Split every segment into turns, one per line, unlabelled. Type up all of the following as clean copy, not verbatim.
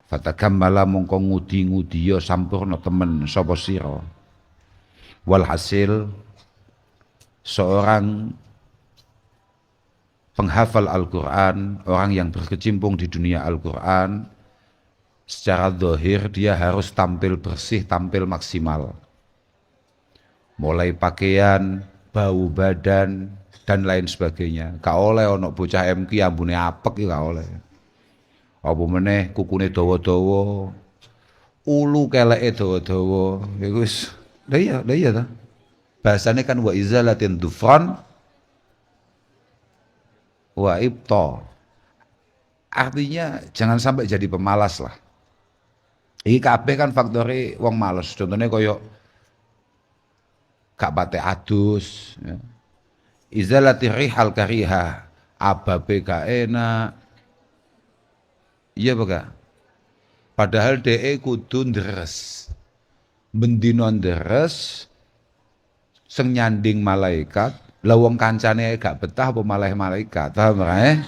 Fatakammala mongko ngudi-ngudi ya sampurna temen sapa sira. Walhasil seorang penghafal Al-Quran, orang yang berkecimpung di dunia Al-Quran, secara zahir dia harus tampil bersih, tampil maksimal. Mulai pakaian, bau badan, dan lain sebagainya. Gak oleh ono bocah MK ambune apek ya gak oleh. Apa meneh kukune dawa-dawa, ulu keleke dawa-dawa. Ya wis, lah iya ta. Bahasane kan wa izalatin dufran wa ibta. Artinya jangan sampai jadi pemalas lah. Iki kabeh kan faktore wong males. Contohnya koyo gak pate adus, ya. Izalati rihal kariha, ababe gak enak. Iya apa? Padahal DE kudu ndres. Bendino ndres sing nyanding malaikat, lah wong kancane gak betah apa malah malaikat. Paham ya?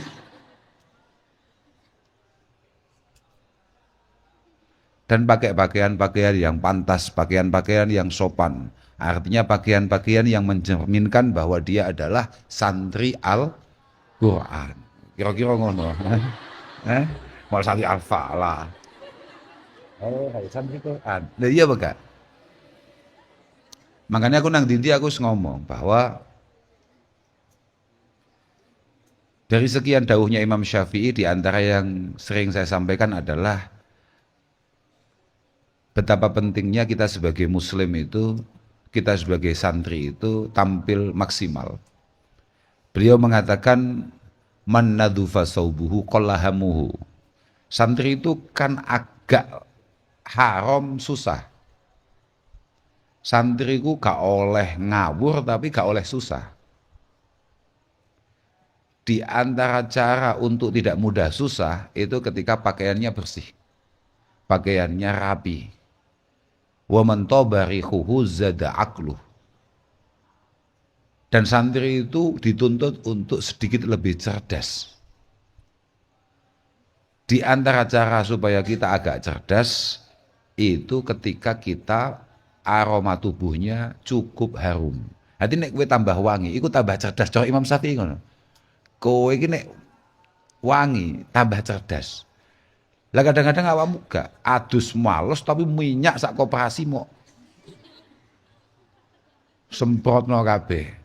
Dan pakai pakaian-pakaian yang pantas, pakaian-pakaian yang sopan. Artinya pakaian-pakaian yang mencerminkan bahwa dia adalah santri Al-Quran. Kira-kira ngono. Eh? Mau santri Al-Fa'lah. Oh, santri Quran. Nah, iya Pak. Makanya aku nang dindi aku ngomong bahwa dari sekian dawuhnya Imam Syafi'i, di antara yang sering saya sampaikan adalah betapa pentingnya kita sebagai muslim itu, kita sebagai santri itu tampil maksimal. Beliau mengatakan man nadhufa saubuhu qallahamuhu. Santri itu kan agak haram susah. Santriku gak oleh ngawur tapi gak oleh susah. Di antara cara untuk tidak mudah susah itu ketika pakaiannya bersih, pakaiannya rapi. Wa man tabarihuhu zada aqluh. Dan santri itu dituntut untuk sedikit lebih cerdas. Di antara cara supaya kita agak cerdas itu ketika kita aroma tubuhnya cukup harum. Nanti nek kowe tambah wangi, iku tambah cerdas. Cowok Imam Syafi'i ngono. Kowe iki nek wangi tambah cerdas. Lah kadang-kadang awakmu gak adus males tapi minyak sak koperasi mau semprotno kabeh.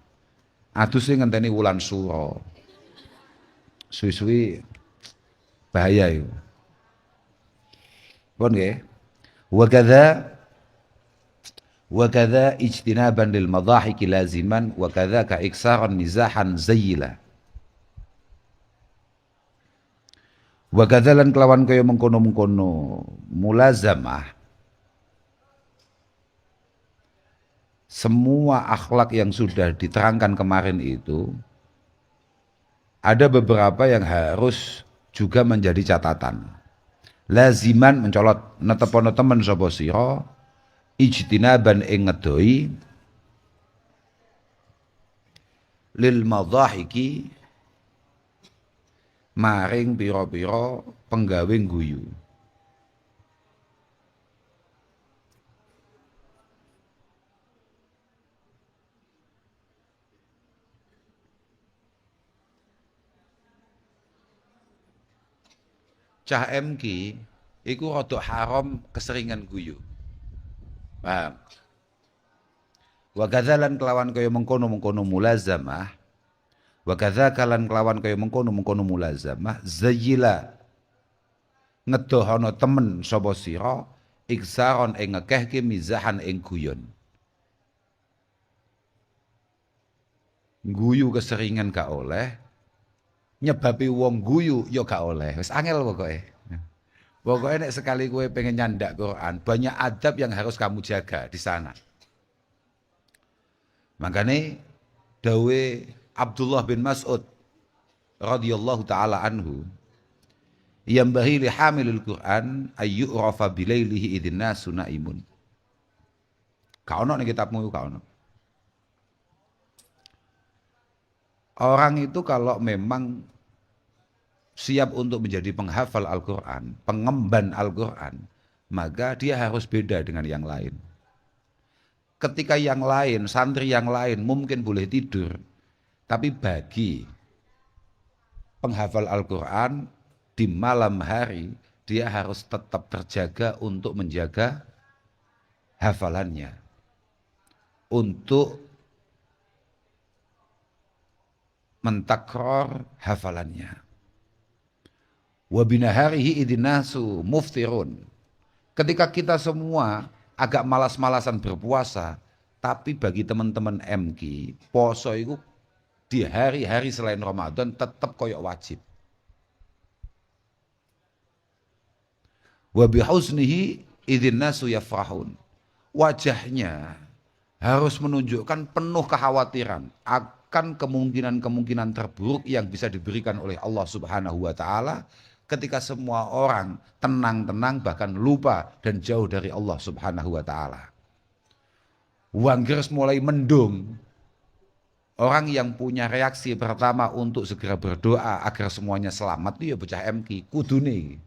Aduse ngenteni wulan suro. Suwi-suwi bahaya itu. Pun nggih. Wa kadza ijtinaban lil madahiki laziman wa kadzaka iksaran mizahan zayyila. Wa kadzalan kelawan kaya mengkono-mengkono mulazamah, semua akhlak yang sudah diterangkan kemarin itu ada beberapa yang harus juga menjadi catatan. Laziman mencolot netepono temen sapa sira ijtinaban ing ngedoi lil madhahiki maring pira-pira penggawe guyu. Cah MK iku rada haram keseringan guyu. Paham? Wa kadzalan kelawan kaya mengkono-mengkono mulazamah, wa kadzakalan kelawan kaya mengkono-mengkono mulazamah zayyila ngedohono temen sapa sira iksaron ing ngekehke mizahan ing guyon. Guyu keseringan gak oleh, nyebabi wong guyu ya gak oleh. Wis angel pokoke. Pokoknya nek sekali kowe pengen nyandak Quran, banyak adab yang harus kamu jaga di sana. Makanya dawe Abdullah bin Mas'ud radhiyallahu taala anhu, yambahi li hamilil Quran ayyurafa bilailihi idzin nasu naimun. Ka ono ning kitabmu ka ono. Orang itu kalau memang siap untuk menjadi penghafal Al-Quran, pengemban Al-Quran, maka dia harus beda dengan yang lain. Ketika yang lain, santri yang lain mungkin boleh tidur, tapi bagi penghafal Al-Quran di malam hari, dia harus tetap terjaga untuk menjaga hafalannya, untuk mentakror hafalannya. Wabinaharihi idinasu muftirun. Ketika kita semua agak malas-malasan berpuasa, tapi bagi teman-teman MK, poso itu di hari-hari selain Ramadan tetap koyok wajib. Wa bihusnihi idzin nasu yafrahun. Wajahnya harus menunjukkan penuh kekhawatiran akan kemungkinan-kemungkinan terburuk yang bisa diberikan oleh Allah Subhanahu wa taala ketika semua orang tenang-tenang bahkan lupa dan jauh dari Allah Subhanahu wa taala. Wanggeres mulai mendung. Orang yang punya reaksi pertama untuk segera berdoa agar semuanya selamat itu ya bocah MK kudune.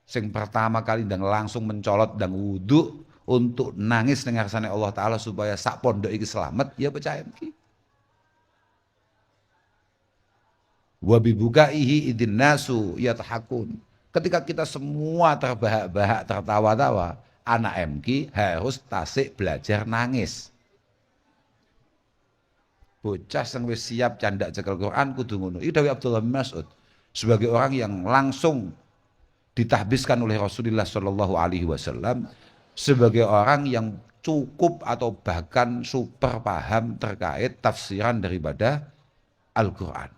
Sing pertama kali dan langsung mencolot dan wudhu untuk nangis dengan ngarsane Allah Ta'ala supaya sak pondok iki selamat, ya bocah MK. Wabibukaihi idin nasu yatahakun. Ketika kita semua terbahak-bahak tertawa-tawa, anak MK harus tasik belajar nangis. Bocah sing wis siap candak cekel Quran kudu ngono. Iki dawuh Abdullah bin Mas'ud sebagai orang yang langsung ditahbiskan oleh Rasulullah Shallallahu Alaihi Wasallam sebagai orang yang cukup atau bahkan super paham terkait tafsiran daripada Al-Quran.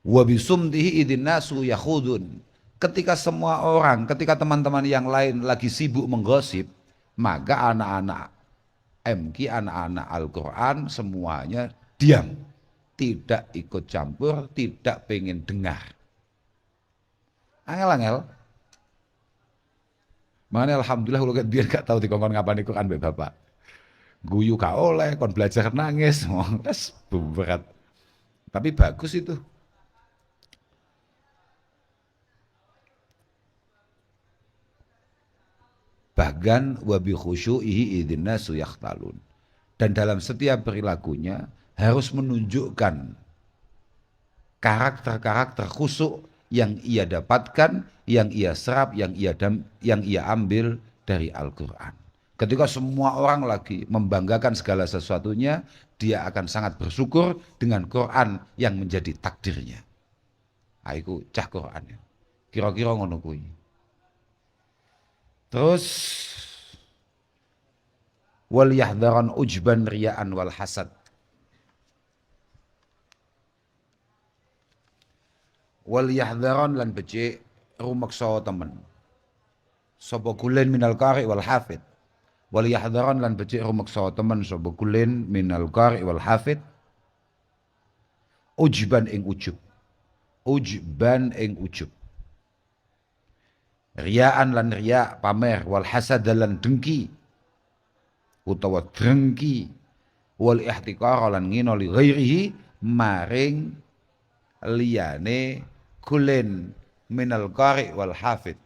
Wabisumdihi idin nasu yakhudun. Ketika semua orang, ketika teman-teman yang lain lagi sibuk menggosip, maka anak-anak MK, anak-anak Al-Quran semuanya diam. Tidak ikut campur, tidak pengen dengar. Angel-angel. Makanya alhamdulillah kalau dia gak tahu dikongkon ngapain Quran mbek bapak. Guyu gak oleh, kon belajar nangis, wes berat. Tapi bagus itu. Bahkan wabi khusyu'ihi idzin nasu yakhtalun. Dan dalam setiap perilakunya harus menunjukkan karakter-karakter khusyuk yang ia dapatkan, yang ia serap, yang ia ambil dari Al-Quran. Ketika semua orang lagi membanggakan segala sesuatunya, dia akan sangat bersyukur dengan Quran yang menjadi takdirnya. Aiku cah Qurannya. Kira-kira ngono kuwi. Terus wal yahdharan ujban riya'an wal hasad. Wal yahdharan lan becik rumeksa temen. Sapa kulen minal qari wal hafid. Wal yahdharan lan becik rumeksa temen sapa kulen minal qari wal hafid. Ujban ing ujub. Ujban ing ujub. Riyaan lan riya pamer wal hasad lan dengki utawa drengki wal ihtiqar lan ngino li ghairihi maring liyane kulen minal qari wal hafid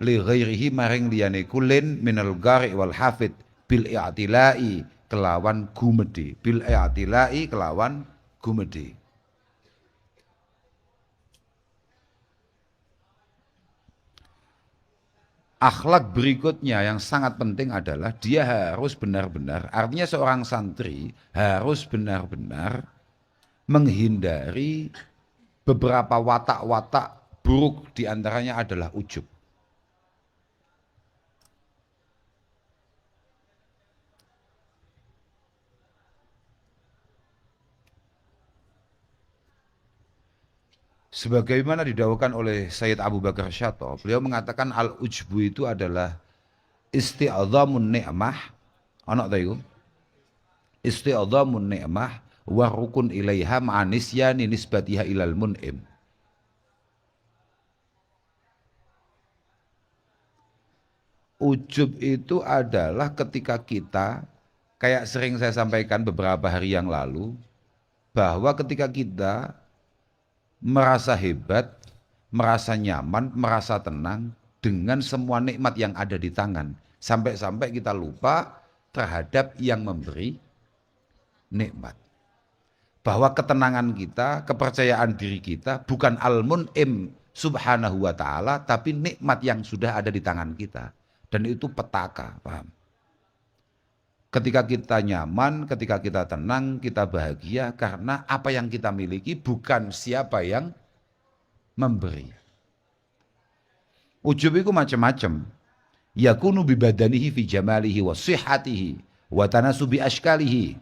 li ghairihi maring liyane kulen minal qari wal hafid bil i'tilai kelawan gumedhe bil i'tilai kelawan gumedhe. Akhlak berikutnya yang sangat penting adalah dia harus benar-benar, artinya seorang santri harus benar-benar menghindari beberapa watak-watak buruk, diantaranya adalah ujub. Sebagaimana didawuhkan oleh Sayyid Abu Bakar Syato, beliau mengatakan al-ujbu itu adalah isti'adhamun ni'mah, ana ta iku? Isti'adhamun ni'mah wa rukun ilaiha ma'anisyani nisbatiha ilal mun'im. Ujub itu adalah ketika kita Kayak sering saya sampaikan beberapa hari yang lalu, bahwa ketika kita merasa hebat, merasa nyaman, merasa tenang dengan semua nikmat yang ada di tangan, sampai-sampai kita lupa terhadap yang memberi nikmat. Bahwa ketenangan kita, kepercayaan diri kita bukan al-mun'im subhanahu wa ta'ala, tapi nikmat yang sudah ada di tangan kita. Dan itu petaka, paham? Ketika kita nyaman, ketika kita tenang, kita bahagia karena apa yang kita miliki bukan siapa yang memberi. Ujub itu macam-macam. Yakunu bibadanihi fi jamalihi wa sihhatihi wa tanasubi ashkalihi.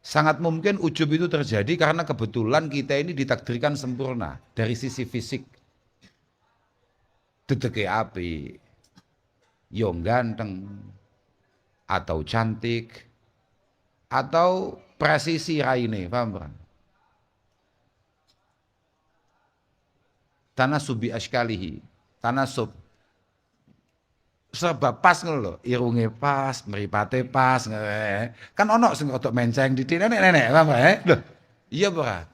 Sangat mungkin ujub itu terjadi karena kebetulan kita ini ditakdirkan sempurna dari sisi fisik. Dedeke api, yo ganteng, atau cantik, atau presisi raine, paham kan? Tanasubi ashkalihi, tanasub serba pas ngono lho, irunge pas, mripate pas. Kan ono sing rodok menceng didik nenek-nenek, paham ya? Loh, iya berat.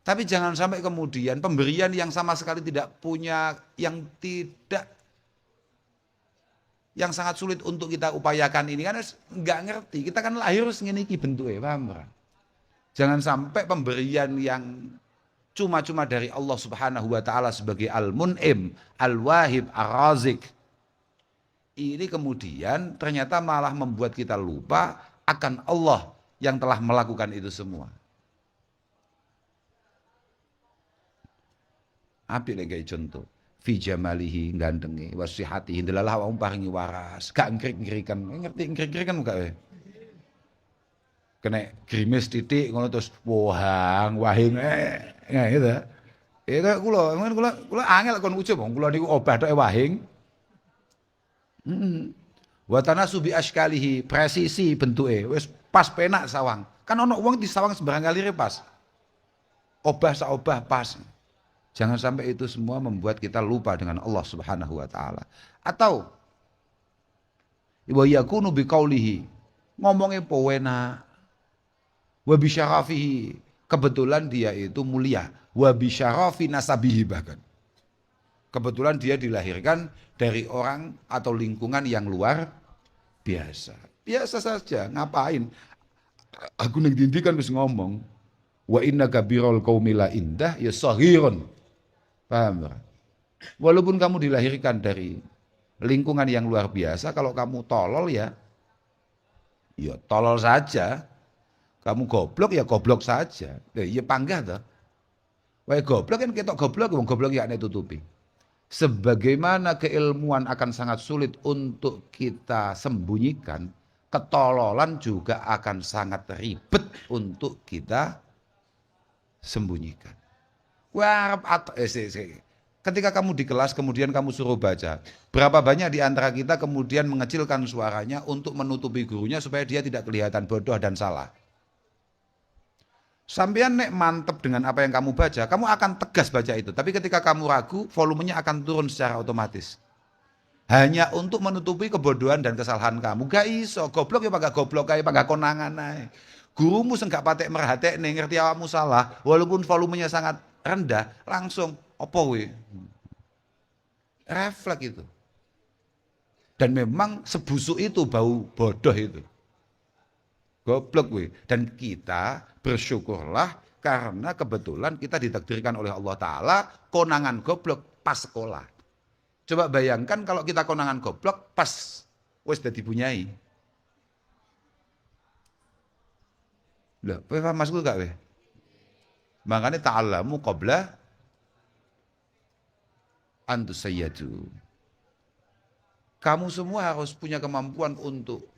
Tapi jangan sampai kemudian pemberian yang sama sekali tidak punya, yang sangat sulit untuk kita upayakan ini kan nggak ngerti. Kita kan lahir harus ngene iki bentuke, paham ora? Jangan sampai pemberian yang cuma-cuma dari Allah Subhanahu wa taala sebagai Al-Mun'im, Al-Wahib, Ar-Razik ini kemudian ternyata malah membuat kita lupa akan Allah yang telah melakukan itu semua. Apik lek contoh, fi jamalihi gandenge, wasihatihi delalah wong paringi waras, gak ngrik-ngrikan. Ngerti ngrik-ngrikan gak we? Kena grimis titik ngono terus wahing gitu. Itu kula angel kon ujub wong kula niku obah tok wahing. Wa tanasubi ashkalihi, presisi bentuke wis pas penak sawang. Kan ono wong di sawang sembarang kali pas. Obah sak obah pas. Jangan sampai itu semua membuat kita lupa dengan Allah Subhanahu wa taala. Atau wa yakunu biqaulihi, ngomongnya pewena. Wa bisyarafihi, kebetulan dia itu mulia. Wa bisyarafi nasabihi bahkan. Kebetulan dia dilahirkan dari orang atau lingkungan yang luar biasa. Biasa saja, ngapain? Aku ning ndi kan wis ngomong, wa inna kabirul qaumi la indah ya saghirun. Paham? Walaupun kamu dilahirkan dari lingkungan yang luar biasa, kalau kamu tolol ya tolol saja. Kamu goblok ya goblok saja. Ya panggah toh. Wae goblok kan ketok goblok, wong goblok ya nek tutupi. Sebagaimana keilmuan akan sangat sulit untuk kita sembunyikan, ketololan juga akan sangat ribet untuk kita sembunyikan. Ketika kamu di kelas kemudian kamu suruh baca, berapa banyak di antara kita kemudian mengecilkan suaranya untuk menutupi gurunya supaya dia tidak kelihatan bodoh dan salah. Sampean nek mantep dengan apa yang kamu baca, kamu akan tegas baca itu. Tapi ketika kamu ragu, volumenya akan turun secara otomatis. Hanya untuk menutupi kebodohan dan kesalahan kamu. Gak iso, goblok ya gak goblok ae, gak konangan ae. Gurumu sing gak patek merhatekne ngerti awakmu salah, walaupun volumenya sangat rendah, langsung opo we? Refleks itu. Dan memang sebusuk itu bau bodoh itu. Goblok we. Dan kita bersyukurlah karena kebetulan kita ditakdirkan oleh Allah Ta'ala konangan goblok pas sekolah. Coba bayangkan kalau kita konangan goblok pas wis dadi bunyai. Loh, kowe paham maksudku gak we? Makanya ta'allamu qabla an tusayyadu. Kamu semua harus punya kemampuan untuk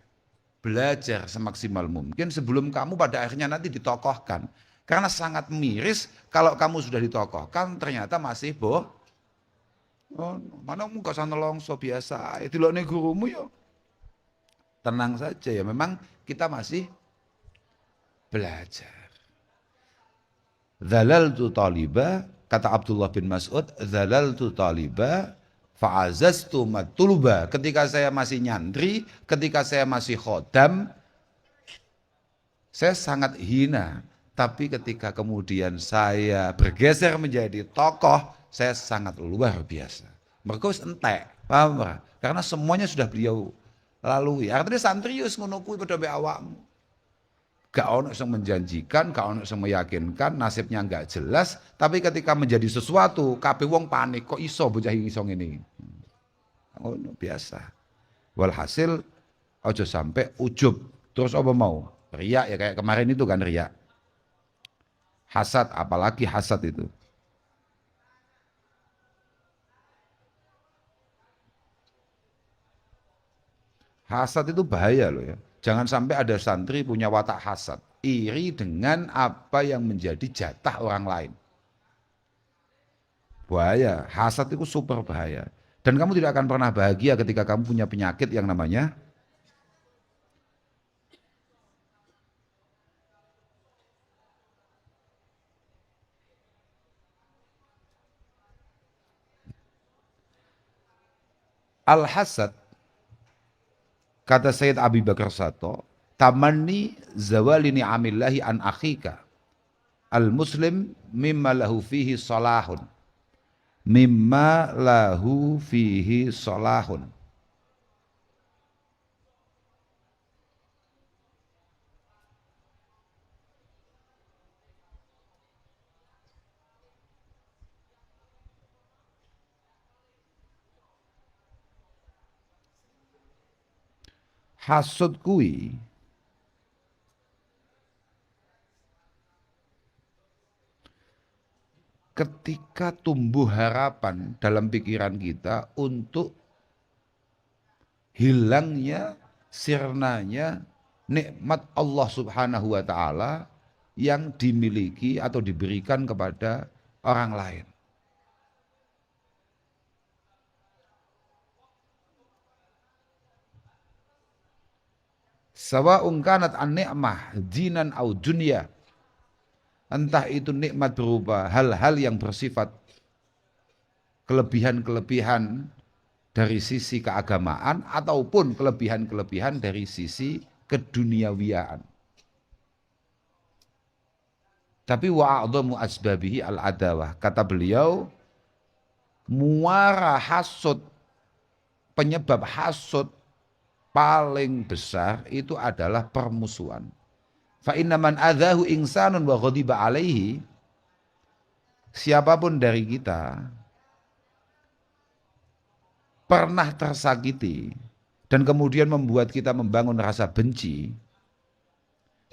belajar semaksimal mungkin sebelum kamu pada akhirnya nanti ditokohkan. Karena sangat miris kalau kamu sudah ditokohkan ternyata masih mana muka sana longso biasa. Dilokne gurumu ya. Tenang saja ya, memang kita masih belajar. Zalaltu taliba, kata Abdullah bin Mas'ud, zalaltu taliba Fa'azaztu matuluba, ketika saya masih nyantri, ketika saya masih khodam, saya sangat hina. Tapi ketika kemudian saya bergeser menjadi tokoh, saya sangat luar biasa. Mereka wis entek, paham ora? Karena semuanya sudah beliau lalui. Artinya santrius ngono kuwi padha mbek awakmu. Gak ono yang menjanjikan, gak ono yang meyakinkan, nasibnya gak jelas, tapi ketika menjadi sesuatu, kabeh wong panik, kok iso bocah iso ngene. Oh, biasa. Walhasil ojo sampai ujub. Terus apa mau? Riak ya kayak kemarin itu kan riak. Hasad, apalagi hasad itu. Hasad itu bahaya loh ya. Jangan sampai ada santri punya watak hasad. Iri dengan apa yang menjadi jatah orang lain. Bahaya, hasad itu super bahaya. Dan kamu tidak akan pernah bahagia ketika kamu punya penyakit yang namanya al-hasad. Kata Sayyid Abi Bakar Sato, tamanni zawali ni'amillahi an akhika al-muslim mimma lahu fihi salahun. Mimma lahu fihi salahun. Hasud kui ketika tumbuh harapan dalam pikiran kita untuk hilangnya, sirnanya nikmat Allah Subhanahu wa taala yang dimiliki atau diberikan kepada orang lain. Sawa'un kanat an-ni'mah dinan au dunya. Entah itu nikmat berupa hal-hal yang bersifat kelebihan-kelebihan dari sisi keagamaan ataupun kelebihan-kelebihan dari sisi keduniawiaan. Tapi wa'adhamu asbabihi al-adawah. Kata beliau, muara hasud, penyebab hasud paling besar itu adalah permusuhan. Fa inna man adzahu insanun wa ghadiba alaihi, siapapun dari kita pernah tersakiti dan kemudian membuat kita membangun rasa benci,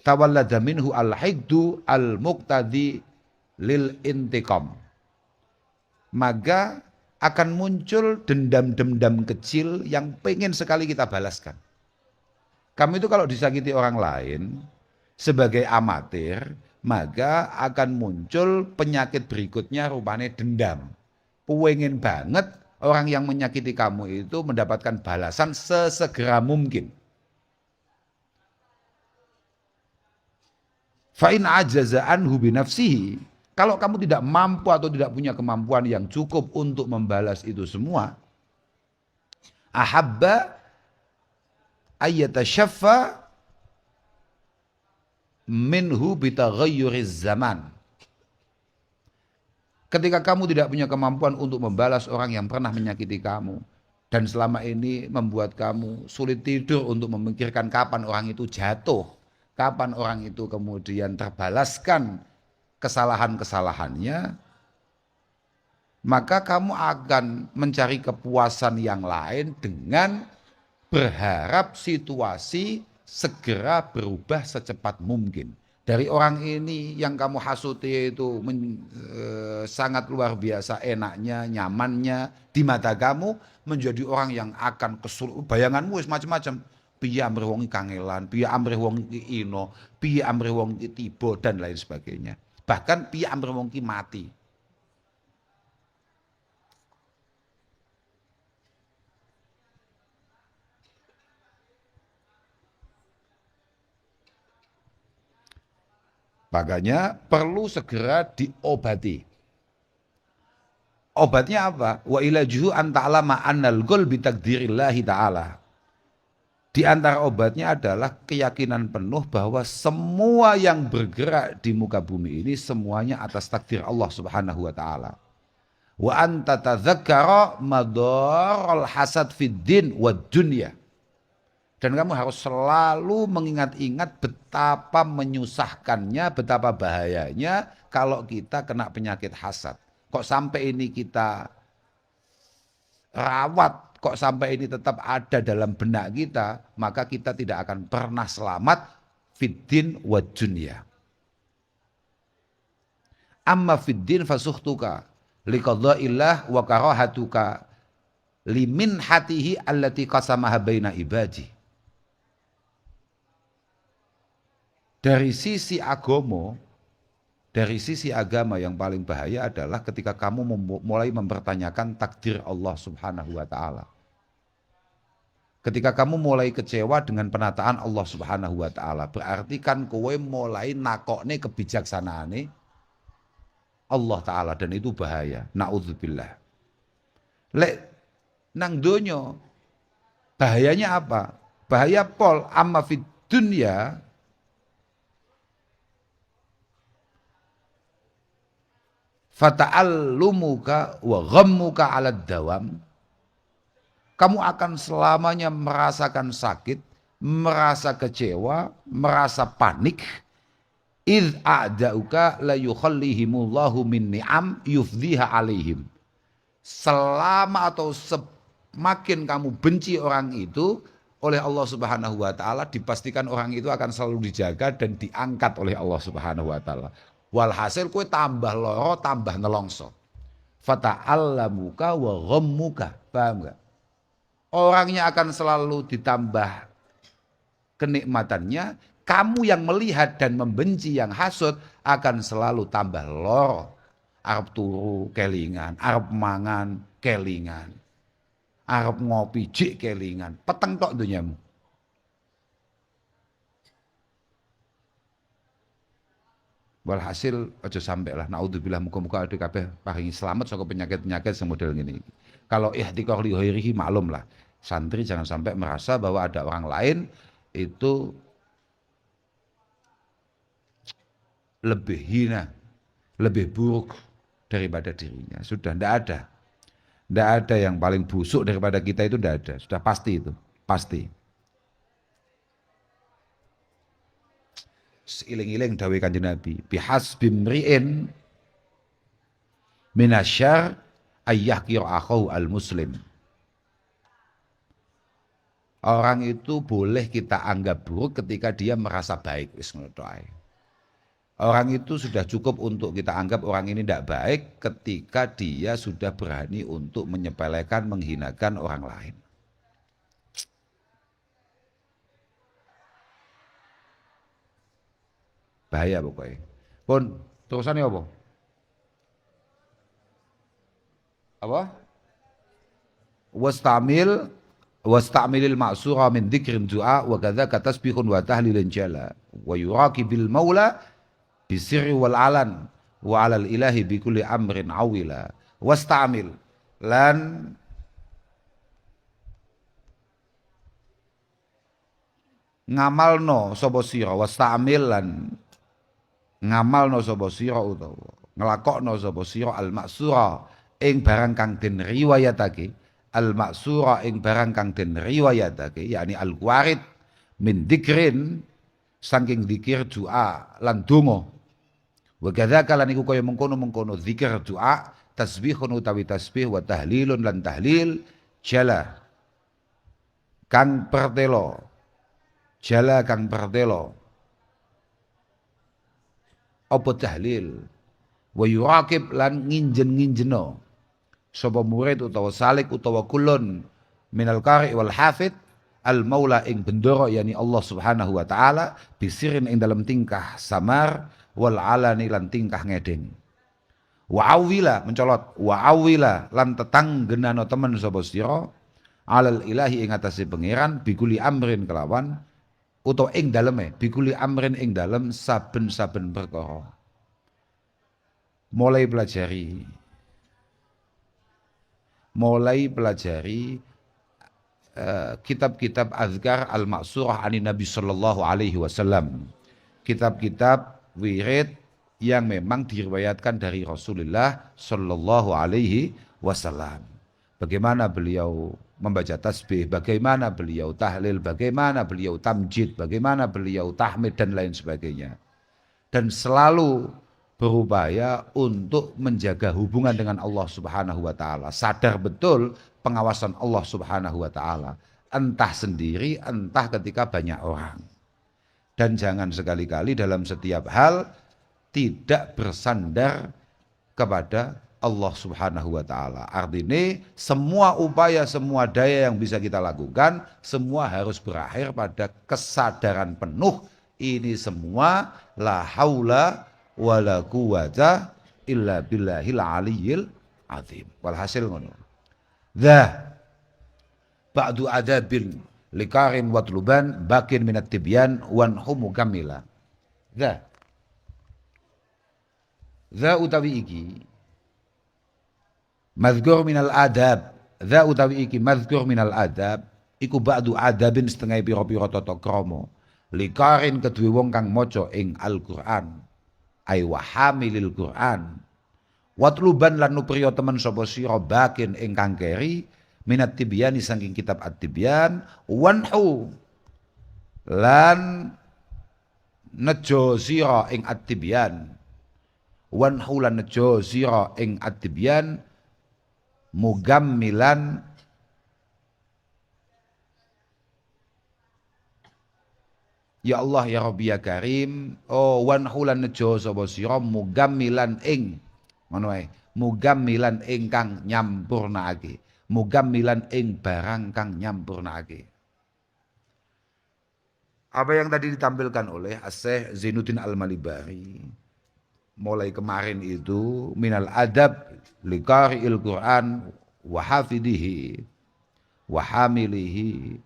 tawallada minhu al-hiddu al-muqtadi lil intiqam, maka akan muncul dendam-dendam kecil yang pengen sekali kita balaskan. Kamu itu kalau disakiti orang lain sebagai amatir, maka akan muncul penyakit berikutnya rupanya dendam. Pengen banget orang yang menyakiti kamu itu mendapatkan balasan sesegera mungkin. Fa'in ajaza anhu binafsihi, kalau kamu tidak mampu atau tidak punya kemampuan yang cukup untuk membalas itu semua, ahabba ayyatashaffa minhu bitaghayyuriz zaman. Ketika kamu tidak punya kemampuan untuk membalas orang yang pernah menyakiti kamu dan selama ini membuat kamu sulit tidur untuk memikirkan kapan orang itu jatuh, kapan orang itu kemudian terbalaskan kesalahan-kesalahannya, maka kamu akan mencari kepuasan yang lain dengan berharap situasi segera berubah secepat mungkin. Dari orang ini yang kamu hasuti itu sangat luar biasa enaknya, nyamannya di mata kamu, menjadi orang yang akan bayanganmu macam-macam. Piye amrih wong kangelan, piye amrih wong ino, piye amrih wong tiba dan lain sebagainya. Bahkan piye amrih wong mati. Makanya perlu segera diobati. Obatnya apa? Wa ilajuhu an ta'lama annal ghul bi takdirillahi ta'ala. Di antara obatnya adalah keyakinan penuh bahwa semua yang bergerak di muka bumi ini semuanya atas takdir Allah Subhanahu wa taala. Wa anta tadzakkara madarul hasad fid din wad dunya. Dan kamu harus selalu mengingat-ingat betapa menyusahkannya, betapa bahayanya kalau kita kena penyakit hasad. Kok sampai ini kita rawat, kok sampai ini tetap ada dalam benak kita, maka kita tidak akan pernah selamat fiddin wa dunya. Amma fiddin fasuhtuka liqadha'illah wa karahatuka limin hatihi allati qasamaha baina ibadi. Dari sisi agama yang paling bahaya adalah ketika kamu mulai mempertanyakan takdir Allah Subhanahu wa taala. Ketika kamu mulai kecewa dengan penataan Allah Subhanahu wa taala, berarti kan kowe mulai nakokne kebijaksanaane Allah taala, dan itu bahaya. Naudzubillah. Lek nang donya bahayanya apa? Bahaya pol amma fid dunya fata'allumuka wa ghammuka 'alad dawam. Kamu akan selamanya merasakan sakit, merasa kecewa, merasa panik. Idh a'da'uka la yukhallihimullahu min ni'am yufdhiha 'alaihim. Selama atau semakin kamu benci orang itu, oleh Allah Subhanahu wa taala dipastikan orang itu akan selalu dijaga dan diangkat oleh Allah Subhanahu wa taala. Walhasil kue tambah loro, tambah nelongso. Fata'allamuka wa ghammuka. Paham gak? Orangnya akan selalu ditambah kenikmatannya. Kamu yang melihat dan membenci yang hasud akan selalu tambah loro. Arep turu kelingan, arep mangan kelingan, arep ngopi jik kelingan. Peteng tok dunyamu. Walhasil aja sampai lah, naudzubillah, muga-muga ada kabeh paringi selamat saka penyakit-penyakit semodel ngene iki. Kalau ihtiqor li ghairihi maklum lah. Santri jangan sampai merasa bahwa ada orang lain itu lebih hina, lebih buruk daripada dirinya. Sudah ndak ada. Ndak ada yang paling busuk daripada kita, itu ndak ada. Sudah pasti itu, pasti. Seiling-iling dawuh Kanjeng Nabi, bihasbi mri'in minasyar ayyahqir akhahu al-muslim. Orang itu boleh kita anggap buruk ketika dia merasa baik, wis ngono tok ae. Orang itu sudah cukup untuk kita anggap orang ini tidak baik ketika dia sudah berani untuk menyepelekan, menghinakan orang lain. Bahaya pokoknya. Pun terusannya apa? Apa? Wastamilil ma'sura min dzikrin du'a wa kadzaka tasbihun wa tahlilin jala wa yuraqibil maula bisirri wal alan wa 'alal ilahi bi kulli amrin awila. Wastamil lan ngamalno sapa sira, wastamil lan ngamalno sapa sira utawa nglakokno sapa sira al maksura ing barang kang den riwayatake, al maksura ing barang kang den riwayatake, yakni al warid min dzikrin saking zikir doa lan donga. Wa kadzaka lan iku kaya mengkono-mengkono zikir doa, tasbihun utawi tasbih, wa tahlilun lan tahlil, jala kang pertelo, jala kang pertelo apa tahlil, wa yuraqib lan nginjen-nginjeno sapa murid utawa salik utawa kulun minal qari wal hafid al maula ing bendoro, yani Allah Subhanahu wa taala, bisirin ing dalam tingkah samar, wal alani lan tingkah ngedeng. Wa awila mencolot, wa awila lan tetanggenano temen sapa sira alal ilahi ing atase pangeran bikuli amrin kelawan utawa ing daleme bikuli amrin ing dalem saben-saben perkara. Mulai pelajari mulai pelajari kitab-kitab azkar al-ma'surah anin Nabi sallallahu alaihi wasallam. Kitab-kitab wirid yang memang diriwayatkan dari Rasulullah sallallahu alaihi wasallam. Bagaimana beliau membaca tasbih, bagaimana beliau tahlil, bagaimana beliau tamjid, bagaimana beliau tahmid dan lain sebagainya. Dan selalu berupaya untuk menjaga hubungan dengan Allah Subhanahu wa taala. Sadar betul pengawasan Allah Subhanahu wa taala, entah sendiri, entah ketika banyak orang. Dan jangan sekali-kali dalam setiap hal tidak bersandar kepada Allah Subhanahu wa taala. Artinya semua upaya, semua daya yang bisa kita lakukan, semua harus berakhir pada kesadaran penuh ini semua la haula wala quwata illa billahil aliyyil azim. Walhasil ngono. Dza ba'du adabil likarin watluban bakin minat tibyan wan humu kamila. Dza utawi iki mazkur minal adab. Dza utawi iki mazkur minal adab iku ba'du adabin setengah pira-pira tata krama likarin kedue wong kang maca ing Al-Qur'an ay wa hamilil Qur'an watluban lan nupriya temen sapa sira bakin ingkang keri minat tibyani saking kitab at-tibyan wanhu lan nejo sira ing at-tibyan wanhu lan nejo sira ing at-tibyan mugammilan ya Allah ya Rabbi ya Karim wanhulan nejo sapa sira mugammilan ing ngono ae mugammilan ingkang nyampurnakake mugammilan ing barang kang nyampurnakake. Apa yang tadi ditampilkan oleh Asy-Syaikh Zainuddin Al-Malibari mulai kemarin itu minal adab liqari'il Qur'an wa hafidhihi wa hamilihi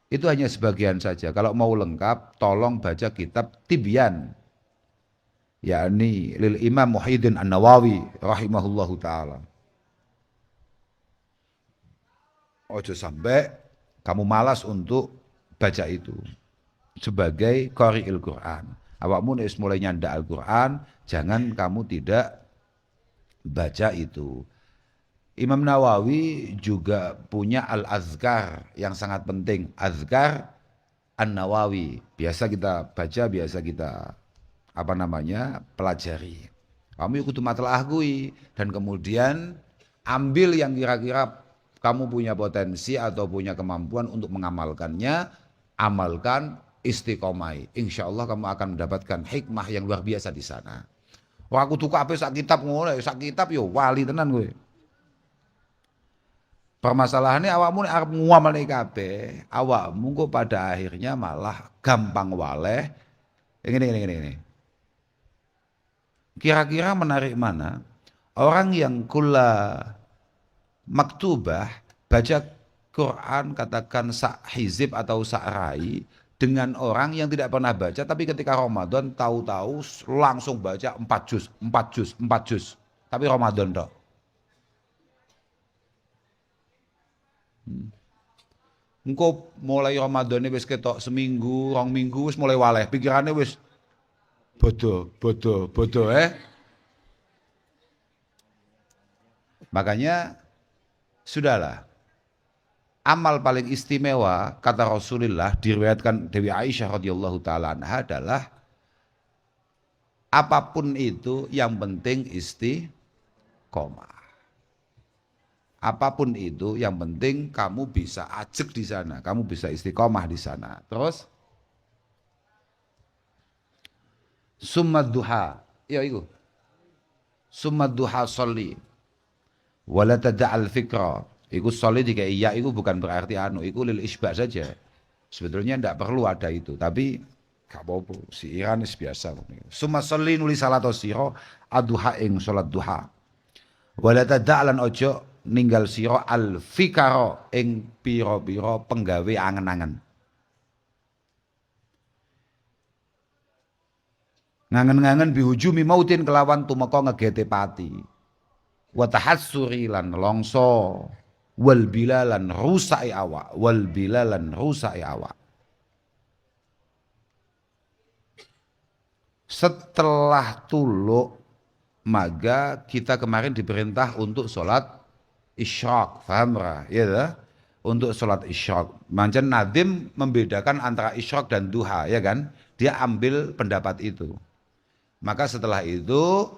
itu hanya sebagian saja. Kalau mau lengkap, tolong baca kitab Tibyan, yakni lil Imam Muhyiddin An-Nawawi rahimahullahu taala. Ojo sampai kamu malas untuk baca itu sebagai qari'il Quran. Awakmu nek mulai nyanda Al-Quran, jangan kamu tidak baca itu. Imam Nawawi juga punya Al-Azkar yang sangat penting. Azkar An-Nawawi. Biasa kita baca, biasa kita pelajari. Kamu ikut matlaah kui dan kemudian ambil yang kira-kira kamu punya potensi atau punya kemampuan untuk mengamalkannya, amalkan istiqomai. Insya Allah kamu akan mendapatkan hikmah yang luar biasa di sana. Wah aku tuh kabeh sak kitab ngono, sak kitab yo wali tenan kowe. Permasalahannya awakmu nek arep nguamalne kabeh, awakmu kok pada akhirnya malah gampang waleh. Ini. Kira-kira menarik mana? Orang yang kula maktubah baca Quran katakan sak hizib atau sak rai dengan orang yang tidak pernah baca tapi ketika Ramadan tahu-tahu langsung baca 4 juz. Tapi Ramadan tok. Engko mulai Ramadane wis ketok seminggu, 2 minggu wis mulai waleh, pikirane wis bodoh. Makanya sudahlah. Amal paling istimewa kata Rasulullah diriwayatkan Dewi Aisyah radhiyallahu taala anha adalah apapun itu yang penting istiqomah. Apapun itu yang penting kamu bisa ajek di sana, kamu bisa istiqomah di sana. Terus sumad duha, ya iku. Sumad duha sholli. Wala tada'al fikra. Iku sholli dikai iya iku bukan berarti iku lil isba saja. Sebetulnya tidak perlu ada itu, tapi gak apa-apa. Si Iran biasa. Summa sholli nuli salato sira adduha ing salat duha. Wala tada'lan ojo ninggal sira al fikara ing pira-pira penggawe angen-angen. Ngangen-ngangen bihujumi mautin kelawan tumeka ngegete pati. Wa tahassuri lan nelongso wal bilalan rusai awak, wal bilalan rusai awak. Setelah tuluk, maka kita kemarin diperintah untuk sholat isyraq, paham ra? Ya dah? Untuk sholat isyraq. Macam Nadim membedakan antara isyraq dan duha, ya kan? Dia ambil pendapat itu. Maka setelah itu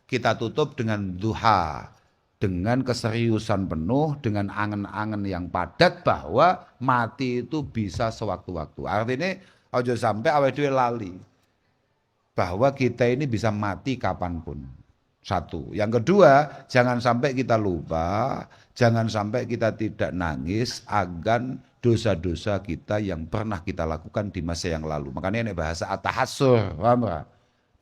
kita tutup dengan duha, dengan keseriusan penuh, dengan angen-angen yang padat bahwa mati itu bisa sewaktu-waktu. Artinya ojo sampai awake dhewe lali bahwa kita ini bisa mati kapanpun. Satu. Yang kedua, jangan sampai kita lupa, jangan sampai kita tidak nangis akan dosa-dosa kita yang pernah kita lakukan di masa yang lalu. Makanya ini bahasa at-tahassur, paham gak?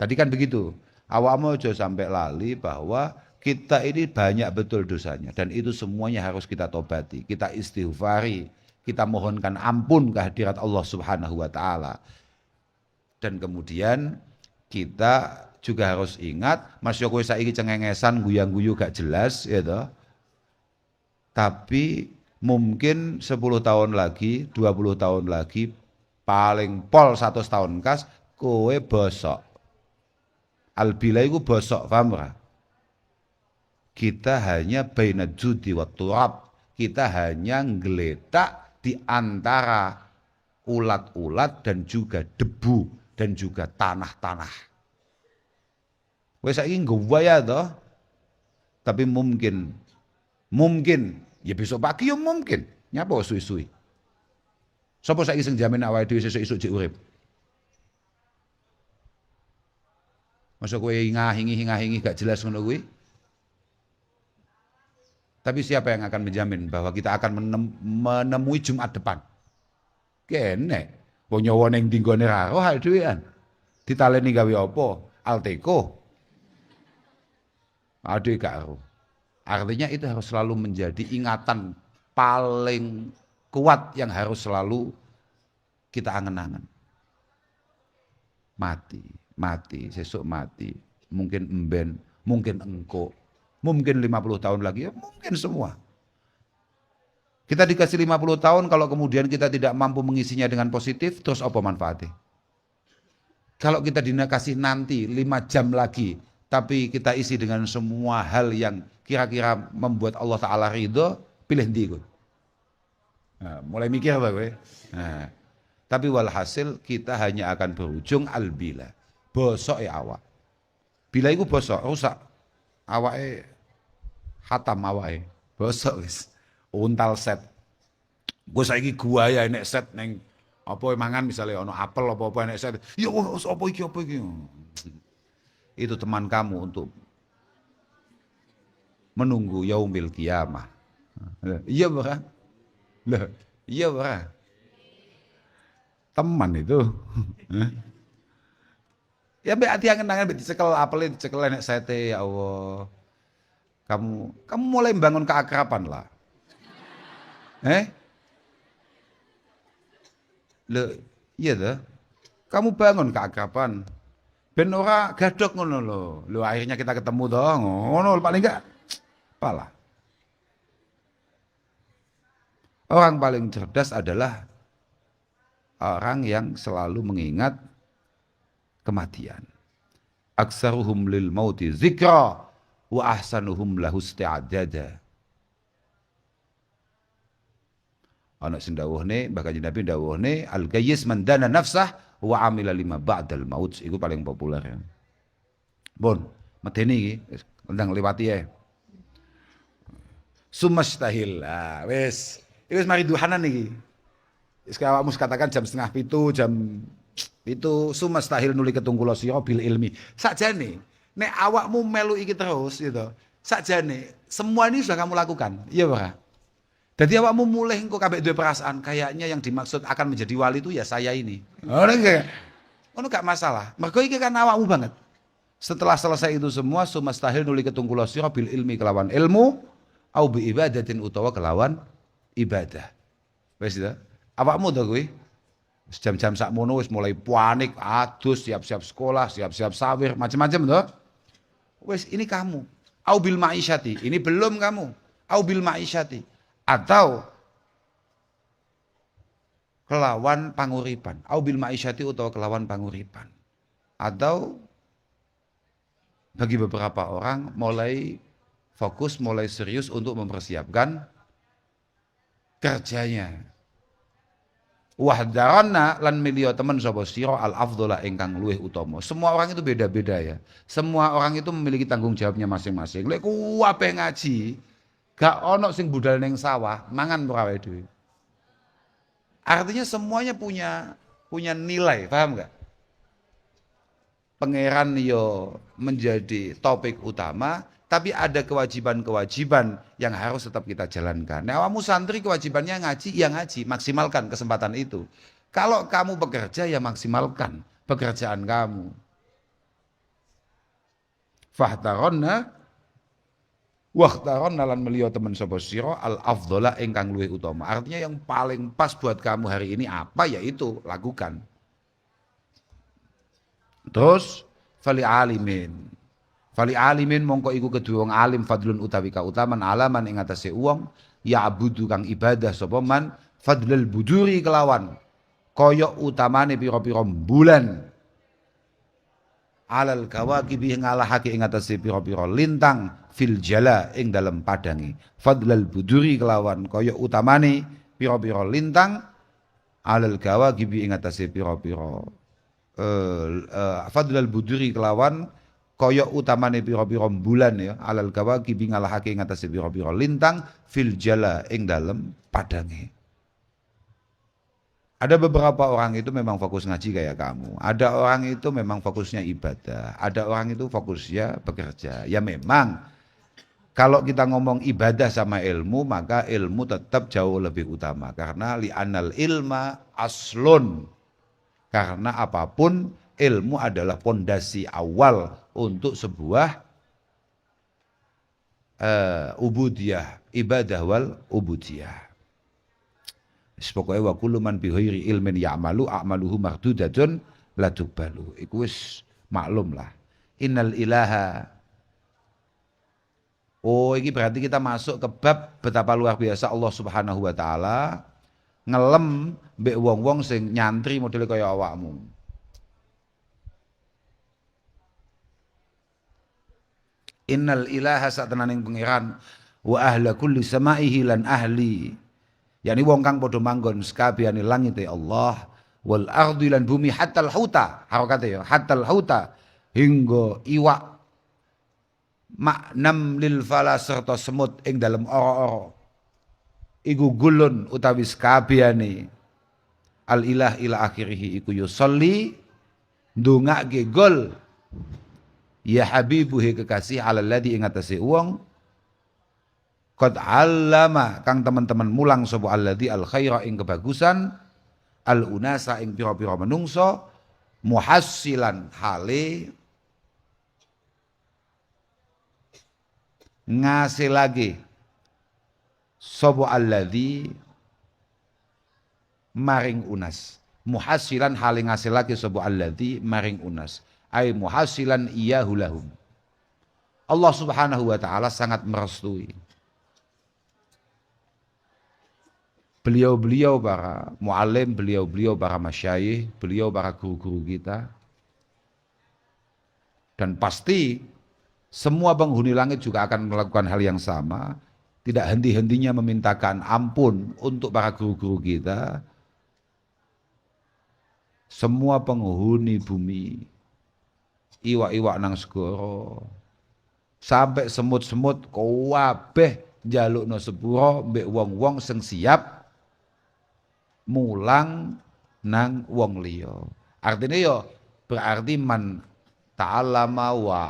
Tadi kan begitu. Awakmu aja sampai lali bahwa kita ini banyak betul dosanya dan itu semuanya harus kita tobati, kita istighfari, kita mohonkan ampun kehadirat Allah Subhanahu wa taala. Dan kemudian kita juga harus ingat, Mas Yoko saiki cengengesan guyang-guyu gak jelas ya toh. Tapi mungkin 10 tahun lagi, 20 tahun lagi, paling pol 100 tahun kas kowe bosok. Albila iku bosok, paham ra? Kita hanya baina judi wa turab. Kita hanya nggeletak di antara ulat-ulat dan juga debu dan juga tanah-tanah. Wes saiki nggawa toh. Tapi mungkin ya besok pagi ya mungkin. Nyapa suwi-suwi. Sapa saiki sing jamin awake dhewe sesuk jek urip? Masa kowe hinga-hingi gak jelas ngono kuwi? Tapi siapa yang akan menjamin bahwa kita akan menemui Jumat depan? Kene. Wong nyawa ning dinggone ra roh dhewean. Ditaleni gawe apa? Alteco. Aduh gak roh. Artinya itu harus selalu menjadi ingatan paling kuat yang harus selalu kita angen-angen. Mati, sesuk mati. Mungkin emben, mungkin engko, mungkin 50 tahun lagi, ya mungkin semua. Kita dikasih 50 tahun, kalau kemudian kita tidak mampu mengisinya dengan positif, terus apa manfaatnya? Kalau kita dikasih nanti 5 jam lagi, tapi kita isi dengan semua hal yang kira-kira membuat Allah Ta'ala ridho, pilih ndi kowe? Nah, mulai mikir apa kowe? Nah, tapi walhasil kita hanya akan berujung albila. Bosok ya awak. Bila itu bosok, rusak. Awake hatam awake. Bosok wis. Untal set. Gue saiki gua ya enek set neng apa mangan misalnya ono apel apa enek set. Ya apa iki. Itu teman kamu untuk menunggu yaumil kiamah. Iya bara. Loh, iya bara. Teman itu. Ya mbak hati angen-angen dicekel apel dicekel enek sete ya Allah. Kamu mulai membangun keakraban lah. Loh, iya dah. Kamu bangun keakraban. Ben ora gadok ngono lho. Lho akhirnya kita ketemu toh. Ngono paling enggak apalah. Orang paling cerdas adalah orang yang selalu mengingat kematian. Aksaruhum lil mauti zikra wa ahsanuhum lahu isti'dada. Ana sing dawuhne bahkan Nabi dawuhne al-gayyis man dana nafsah wa amila lima ba'dal maut. Iku paling populer ya. Bon, medeni iki ndang liwati ya. Sumastahil. Ah, wis. Iki wis mari duhanan iki. Wis awakmu katakan jam 6:30, jam itu sumastahil nuli ketungkula sira bil ilmi. Sakjane nek awakmu melu iki terus gitu. Sakjane semua ini sudah kamu lakukan. Iya, Pak. Jadi awakmu mulai engko kabeh duwe perasaan kayaknya yang dimaksud akan menjadi wali itu ya saya ini. Ono gak masalah. Mergo iki kan awakmu banget. Setelah selesai itu semua sumastahil nuli ketungkula sira bil ilmi kelawan ilmu au bi ibadatin utawa kelawan ibadah. Wis to? Awakmu to kuwi jam-jam sakmono wis mulai panik, adus, siap-siap sekolah, siap-siap sawir, macam-macam toh. Wis ini kamu. Au bil ma'isyati, ini belum kamu. Au bil ma'isyati. atau kelawan panguripan, au bil ma'isyati utawa kelawan panguripan. Atau bagi beberapa orang mulai fokus, mulai serius untuk mempersiapkan kerjanya. Wahdarana lan milio teman sapa sira al afdhala ingkang luwih utama. Semua orang itu beda-beda ya. Semua orang itu memiliki tanggung jawabnya masing-masing. Lek kuwabe ngaji, gak ono sing budal ning sawah, mangan ora wae dhewe. Artinya semuanya punya nilai, paham nggak? Pangeran yo menjadi topik utama, tapi ada kewajiban-kewajiban yang harus tetap kita jalankan. Nah, kamu santri kewajibannya ngaji, ya ngaji, maksimalkan kesempatan itu. Kalau kamu bekerja, ya maksimalkan pekerjaan kamu. Fahtaronna Wahtaron nalan melio teman sapa sira al afdhala ingkang luwih utama. Artinya yang paling pas buat kamu hari ini apa, yaitu lakukan. Terus fali alimin mongko iku kedua wong alim fadlun utawi kautaman alaman ing atase wong ya abudu kang ibadah sapa man fadlul buduri kelawan kaya utamane pira-pira bulan alal kawakibi ngalahake ing atase pira-pira lintang fil jala ing dalem padangi fadlul buduri kelawan kaya utamane pira-pira lintang alal kawakibi ing atase pira-pira fadlul buduri kelawan kaya utamane pira-pira bulan ya alal kawakibi ngalahake ing atase pira-pira lintang fil jala ing dalem padangi. Ada beberapa orang itu memang fokus ngaji kayak kamu. Ada orang itu memang fokusnya ibadah. Ada orang itu fokusnya bekerja. Ya memang kalau kita ngomong ibadah sama ilmu, maka ilmu tetap jauh lebih utama. Karena li'anal ilma aslun. Karena apapun ilmu adalah pondasi awal untuk sebuah ubudiyah, ibadah wal ubudiyah. Pokoknya wa kullu man bi ghairi ilmin ya'malu a'maluhu mardudatun la tuqbalu. Iku wis maklum lah. Innal ilaha. Oh, ini berarti kita masuk ke bab betapa luar biasa Allah Subhanahu wa taala ngelem mbek wong-wong sing nyantri model kaya awakmu. Innal ilaha satenaning pangeran wa ahla kulli samaihi lan ahli yani wong kang padha manggon sakabehane langit Allah wal ardi lan bumi hatal huta harokate ya hatal huta hingga iwak maknam lil fala serta semut ing dalem ora-ora iku gulun utawi sakabehane al ilah ila akhirih iku yusolli ndongake gol ya habibuhi kekasih alal ladzi ing atase wong qad allama kang teman-teman mulang sapa alladzi al khaira ing kebagusan al unasa ing pira-pira menungso muhassilan hale ngasilake sapa alladzi maring unas muhassilan hale ngasilake sapa alladzi maring unas ai muhassilan iyahu lahum. Allah Subhanahu wa taala sangat merestui beliau-beliau para muallim, beliau-beliau para masyayikh, beliau para guru-guru kita. Dan pasti semua penghuni langit juga akan melakukan hal yang sama. Tidak henti-hentinya memintakan ampun untuk para guru-guru kita. Semua penghuni bumi, iwak-iwak nang segara, sampai semut-semut kabeh njalukno sepura mbek wong-wong sing siap mulang nang wong liya. Artinya yo berarti man ta'allama wa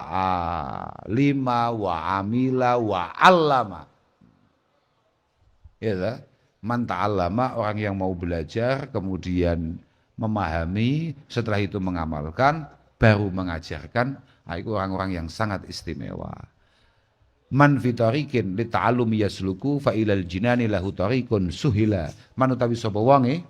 alima wa amila wa allama. Ya, man ta'allama orang yang mau belajar kemudian memahami setelah itu mengamalkan baru mengajarkan. Itu orang-orang yang sangat istimewa. Man fi tariqin li ta'allumi yasluku fa ilal jinani lahu tariqun suhila. Man utawi sapa wonge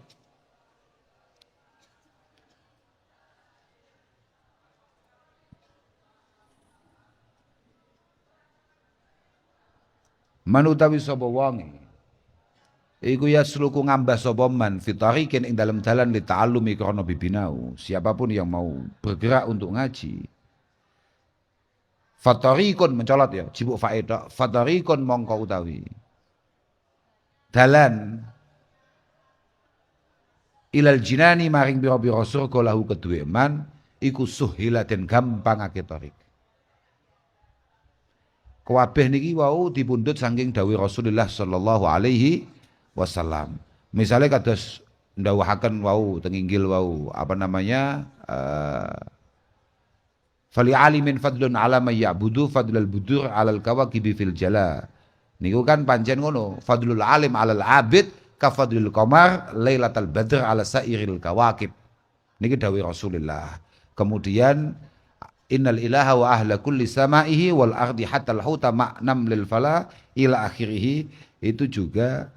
man utawi sapa wonge iku yasluku ngambah sapa man fitarikin ing dalam dalan li ta'allumi krana bibinau. Siapapun yang mau bergerak untuk ngaji. Fatarikun mencolot ya, jibuk faedah. Fatarikun mongko utawi dalan ilal jinani maring biro-biro surga lahu kedue man iku suhila den gampangake tarik. Kabeh niki wau dipundhut saking dawuh Rasulullah sallallahu alaihi wasallam. Misale kados ndawuhaken wau teng inggil wau apa namanya fali alimin fadlun ala may ya'budu fadlul budur alal kawakibi fil jala. Niku kan pancen ngono, fadlul alim alal abid kafadlul qamar lailatal badr ala sairil kawakib. Niki dawuh Rasulullah. Kemudian innal ilaha wa ahla kulli samaihi wal ardi hatta al huta ma'nam lil fala ila akhirih, itu juga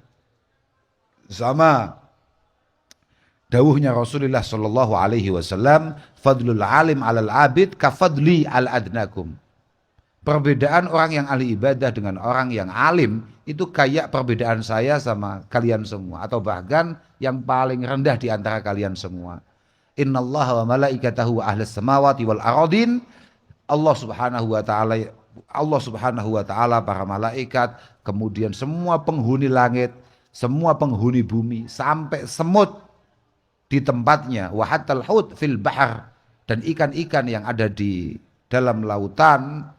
sama dawuhnya Rasulullah sallallahu alaihi wasallam, fadlul alim alal abid kafadli al adnakum. Perbedaan orang yang ahli ibadah dengan orang yang alim itu kayak perbedaan saya sama kalian semua, atau bahkan yang paling rendah di antara kalian semua. Innallaha wa malaikatahu wa ahlas samawati wal aradin. Allah Subhanahu wa taala, para malaikat, kemudian semua penghuni langit, semua penghuni bumi, sampai semut di tempatnya, wa hatal hut fil bahar, dan ikan-ikan yang ada di dalam lautan,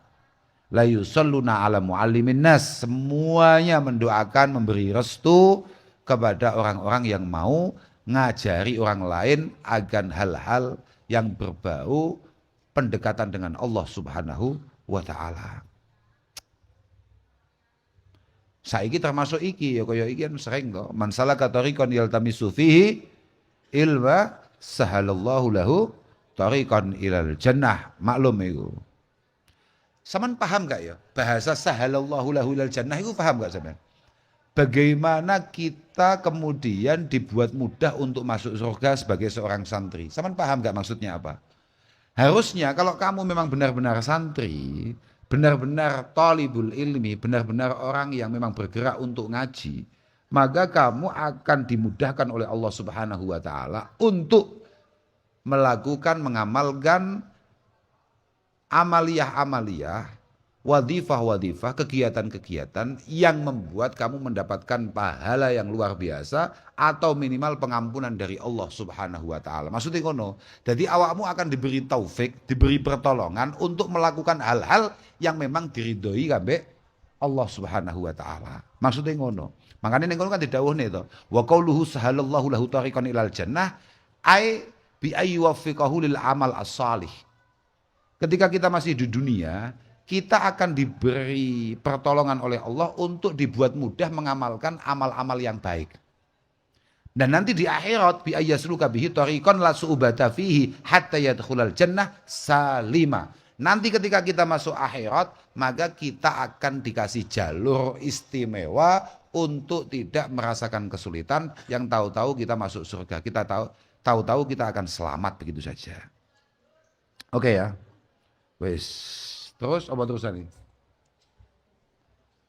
la yusalluna ala muallimin nas, semuanya mendoakan, memberi restu kepada orang-orang yang mau ngajari orang lain akan hal-hal yang berbau pendekatan dengan Allah Subhanahu wa taala. Saiki termasuk iki ya, kaya iki kan sering kok, man salaka tariqan yaltamisu fihi ilma sahalallahu lahu tariqan ilal jannah. Maklum itu. Saman paham gak ya? Bahasa sahalallahu lahu ilal jannah itu paham gak sampean? Bagaimana kita kemudian dibuat mudah untuk masuk surga sebagai seorang santri? Saman paham gak maksudnya apa? Harusnya kalau kamu memang benar-benar santri, benar-benar talibul ilmi, benar-benar orang yang memang bergerak untuk ngaji, maka kamu akan dimudahkan oleh Allah Subhanahu wa taala untuk melakukan, mengamalkan amaliyah-amaliyah, wadifah-wadifah, kegiatan-kegiatan yang membuat kamu mendapatkan pahala yang luar biasa atau minimal pengampunan dari Allah Subhanahu wa taala. Maksudnya ngono. Jadi awakmu akan diberi taufik, diberi pertolongan untuk melakukan hal-hal yang memang diridhoi kabeh Allah Subhanahu wa taala. Maksudnya ngono. Makanya ning ngono kan didhawuhne to, wa qauluhu sahalallahu lahu tariqan ilal jannah ai bi ayyuwaffiqahu lil amal as-salih. Ketika kita masih di dunia, kita akan diberi pertolongan oleh Allah untuk dibuat mudah mengamalkan amal-amal yang baik. Dan nanti di akhirat bi ayyasluka bihi tariqan la su'bata fihi hatta yadkhulal jannah salima. Nanti ketika kita masuk akhirat, maka kita akan dikasih jalur istimewa untuk tidak merasakan kesulitan, yang tahu-tahu kita masuk surga. Kita tahu-tahu kita akan selamat begitu saja. Oke ya. Wes, terus apa terusan ini?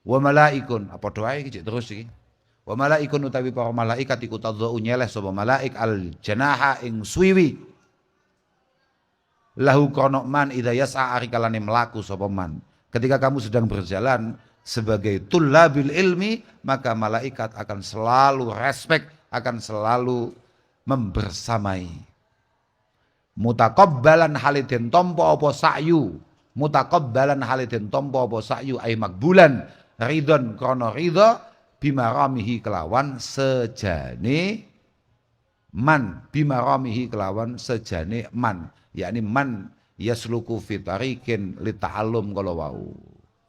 Wa malaikun, apa doa iki terus iki? Wa malaikun utawi para malaikat iku tadhu nyeleh sapa malaik al janaha ing suwiwi. Lahu kono man idza yas'a arikalane melaku sapa man. Ketika kamu sedang berjalan sebagai tullabil ilmi, maka malaikat akan selalu respect, akan selalu membersamai. Mutakabbalan halidin tompo apa sa'yu, mutakabbalan halidin tompo apa sa'yu ay makbulan ridon krono ridho bimaramihi kelawan sejane man, bimaramihi kelawan sejane man, yakni man yasluku fitarikin li ta'allum kalau wau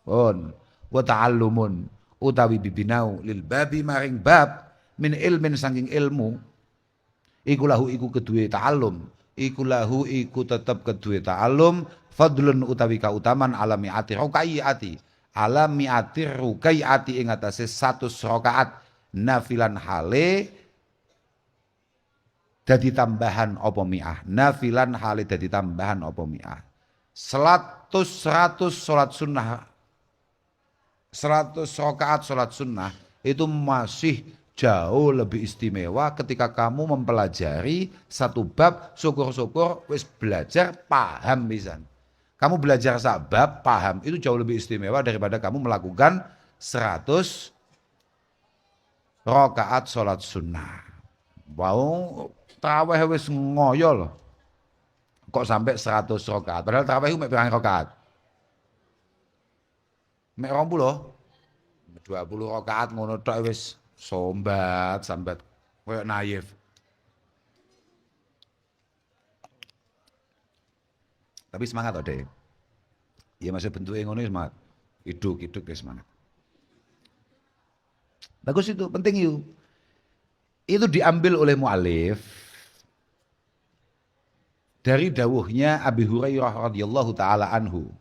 pun wa ta'allumun utawi bibinau lil babi maring bab min ilmin saking ilmu iku lahu iku kedue ta'allum, iku lahu iku tetep kedue ta'allum, fadlun utawi kautaman alami ati ruqayyati, alami ati ruqayyati ing atase 100 rakaat nafilan hale dadi tambahan apa mi'ah, nafilan hale dadi tambahan apa mi'ah. 100 salat sunnah, 100 rakaat salat sunnah itu masih jauh lebih istimewa ketika kamu mempelajari satu bab, syukur-syukur wis belajar paham pisan. Kamu belajar sak bab paham itu jauh lebih istimewa daripada kamu melakukan 100 rakaat sholat sunnah. Mau tarawih wis ngoyo loh. Kok sampai 100 rakaat? Padahal tarawih mek pirang rakaat? Mek 20. 20 rakaat ngono tok wis sambat koyo naif. Tapi semangat toh, Dek. Ya masih bentuknya ngono semangat. Hidup ya semangat. Bagus itu, penting itu. Itu diambil oleh mu'alif dari dawuhnya Abi Hurairah radhiyallahu taala anhu.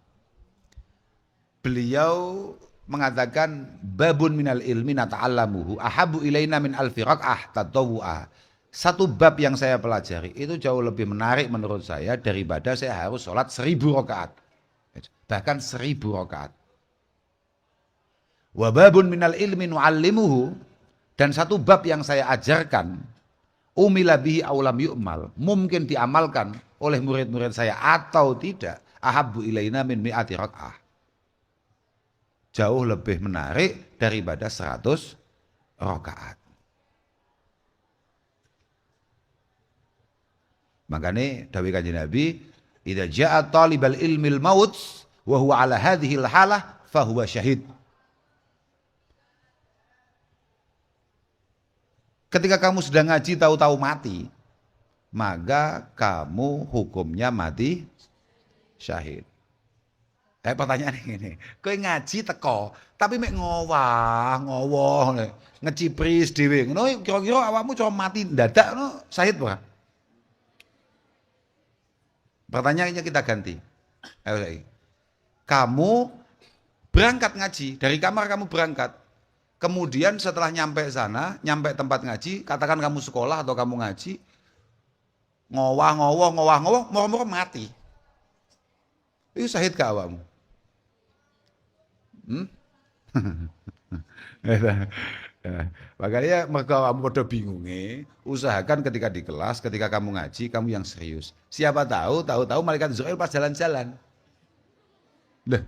Beliau mengatakan babun minal ilmi nata'allamuhu ahabu ilaina min alfi rak'ah tatawu'ah. Satu bab yang saya pelajari itu jauh lebih menarik menurut saya daripada saya harus sholat 1000 rakaat. Bahkan 1000 rakaat. Wa babun minal ilmi nu'allimuhu, dan satu bab yang saya ajarkan umila bihi aulam yu'mal, mungkin diamalkan oleh murid-murid saya atau tidak, ahabbu ilaina min mi'ati rak'ah. Jauh lebih menarik daripada 100 rakaat. Makanya dawuh Kanjeng Nabi, idza jaa talibal ilmil maut wa huwa ala hadhihi halah fa huwa syahid. Ketika kamu sedang ngaji tahu-tahu mati, maka kamu hukumnya mati syahid. Pertanyaan ini, kowe ngaji teko, tapi mek ngowah, ngecipris dhewe. Ngono kira-kira awakmu cuma mati dadak no syahid ora? Pertanyaannya kita ganti. Kamu berangkat ngaji, dari kamar kamu berangkat. Kemudian setelah nyampe sana, nyampe tempat ngaji, katakan kamu sekolah atau kamu ngaji, ngowah, moro-moro mati. Itu syahid ke awakmu? Makanya mereka kamu pada bingungnya, usahakan ketika di kelas, ketika kamu ngaji, kamu yang serius. Siapa tahu malaikat Jibril pas jalan-jalan. Loh,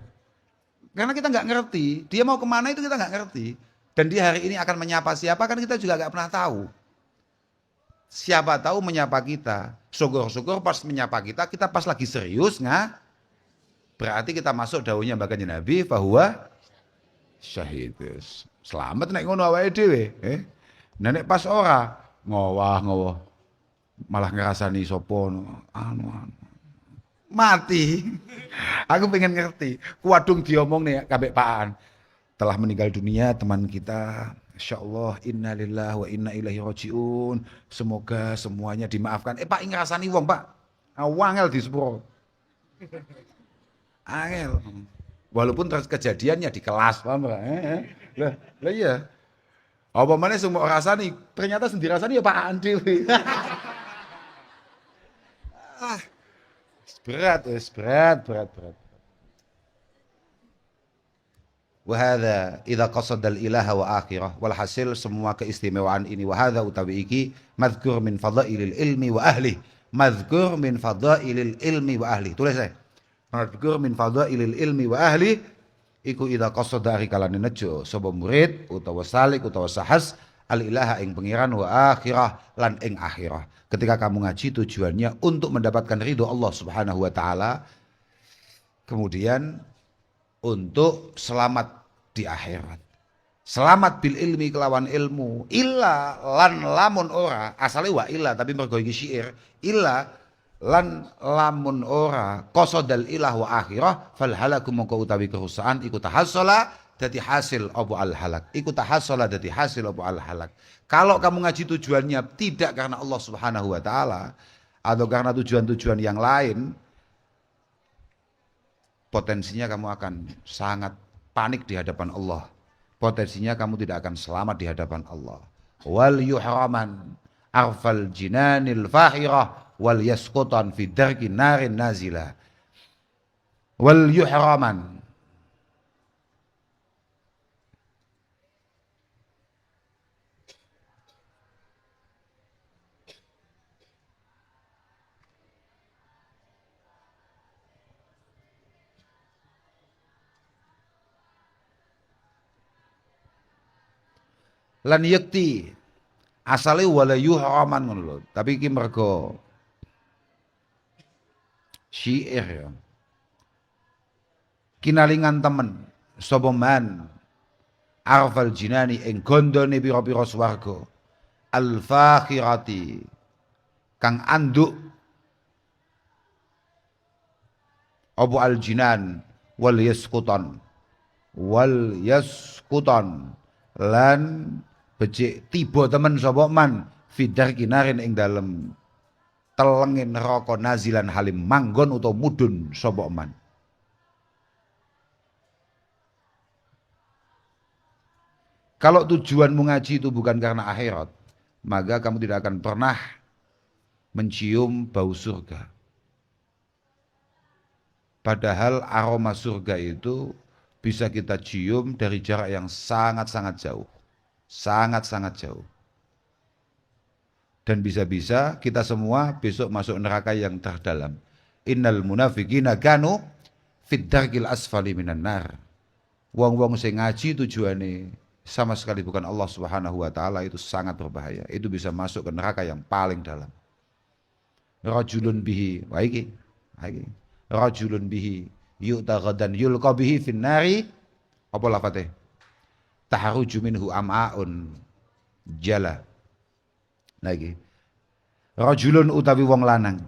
karena kita nggak ngerti, dia mau kemana itu kita nggak ngerti. Dan dia hari ini akan menyapa siapa kan kita juga nggak pernah tahu. Siapa tahu menyapa kita, syukur-syukur pas menyapa kita, kita pas lagi serius nggak? Berarti kita masuk daunnya bagian Nabi, bahwa syahid. Selamat nek ngono awake dhewe, nek pas ora ngowah malah ngerasani sapa anu mati. Aku pengen ngerti. Kuwadung diomong nih kabeh Pakan. Telah meninggal dunia teman kita. Insyaallah innalillahi wa inna ilaihi rajiun. Semoga semuanya dimaafkan. Pak ngerasani wong, Pak. Wangel di sepuro. Angel. Walaupun terus kejadiannya di kelas, paham enggak? Lah iya. Apa mana semua rasani, ternyata sendiri rasani ya Pak Andi. berat. Wahada idza qasada al-ilaha wa akhirah, walhasil semua keistimewaan ini wahada utawi iki madhkur min fadailil ilmi wa ahli. Madhkur min fadailil ilmi wa ahli. Tulis saya. Madhkur min fadailil ilmi wa ahli iku idza qasada rikalane nejo sapa murid utawa salik utawa sahas al ilaha ing pengiran wa akhirah lan ing akhirah. Ketika kamu ngaji tujuannya untuk mendapatkan ridho Allah Subhanahu wa taala, kemudian untuk selamat di akhirat. Selamat bil ilmi kelawan ilmu, illa lan lamun ora, asale wa illa tapi mergo iki syair, illa lan lamun ora qasodal ilah wa akhirah fal halaku mongko utawi kerusakan iku tahassala dadi hasil apa al halak, iku tahassala dadi hasil apa al halak. Kalau kamu ngaji tujuannya tidak karena Allah Subhanahu wa taala atau karena tujuan-tujuan yang lain, potensinya kamu akan sangat panik di hadapan Allah. Potensinya kamu tidak akan selamat di hadapan Allah. Wal yuhraman arfal jinanil fahirah wal yasqutan fi darki narin nazila. Wal yuhraman, lan yakti asale wala yuhraman ngono lho. Tapi iki mergo syair ya. Kinalingan temen sapa man arfal jinani ing gondone pira-pira swarga al fakhirati kang anduk apa al jinan wal yaskuton lan becik tiba temen sapa man fidar kinarin ing dalem telengin neraka nazilan halim manggon utawa mudhun sapa man. Kalau tujuanmu ngaji itu bukan karena akhirat, maka kamu tidak akan pernah mencium bau surga. Padahal aroma surga itu bisa kita cium dari jarak yang sangat-sangat jauh. Sangat-sangat jauh. Dan bisa-bisa kita semua besok masuk neraka yang terdalam. Innal munafiqina kanu fid darkil asfali minan nar. Wong-wong sing ngaji tujuane sama sekali bukan Allah Subhanahu wa taala, itu sangat berbahaya. Itu bisa masuk ke neraka yang paling dalam. Rajulun bihi wa iki. Rajulun bihi yu'ta ghadan yulqa bihi fin nari. Apa lafate? Taharuju minhu am'aun jala. Lagi. Rajulun utawi wong lanang.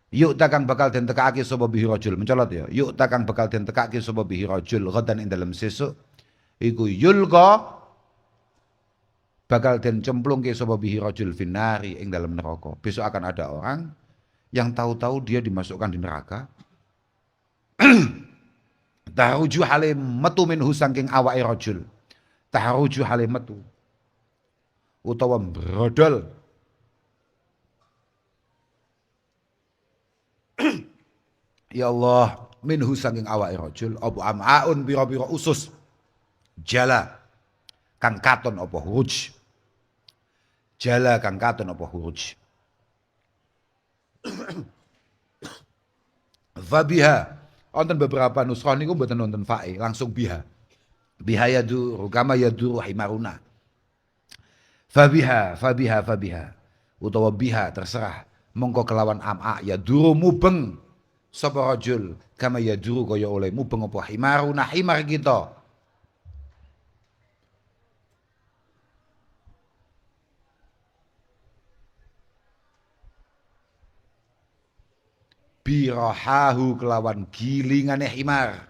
Yuk takang bakal den tekake sapa bihi rajul, mencolot ya. Yuk takang bakal den tekake sapa bihi rajul ghadan ing dalem sesuk iku yulqa bakal den cemplungke sapa bihi rajul finari ing dalem neraka. Besok akan ada orang yang tahu-tahu dia dimasukkan di neraka. Taharuju hale metu minhu saking awake rajul. Taharuju hale metu utawa brodol ya Allah minhu saking awake rajul apa am'aun pira-pira usus jala kang katon apa huruj jala kang katon apa huruj fabiha wonten beberapa nuskhah niku mboten wonten fae langsung biha biha yaduru kama yaduru himaruna fabiha utawa biha terserah mongko kelawan am'a yaduru mubeng sapa rajul kama yaduru kaya oleh mubeng apa himaruna himar kita birahahu kelawan gilingane himar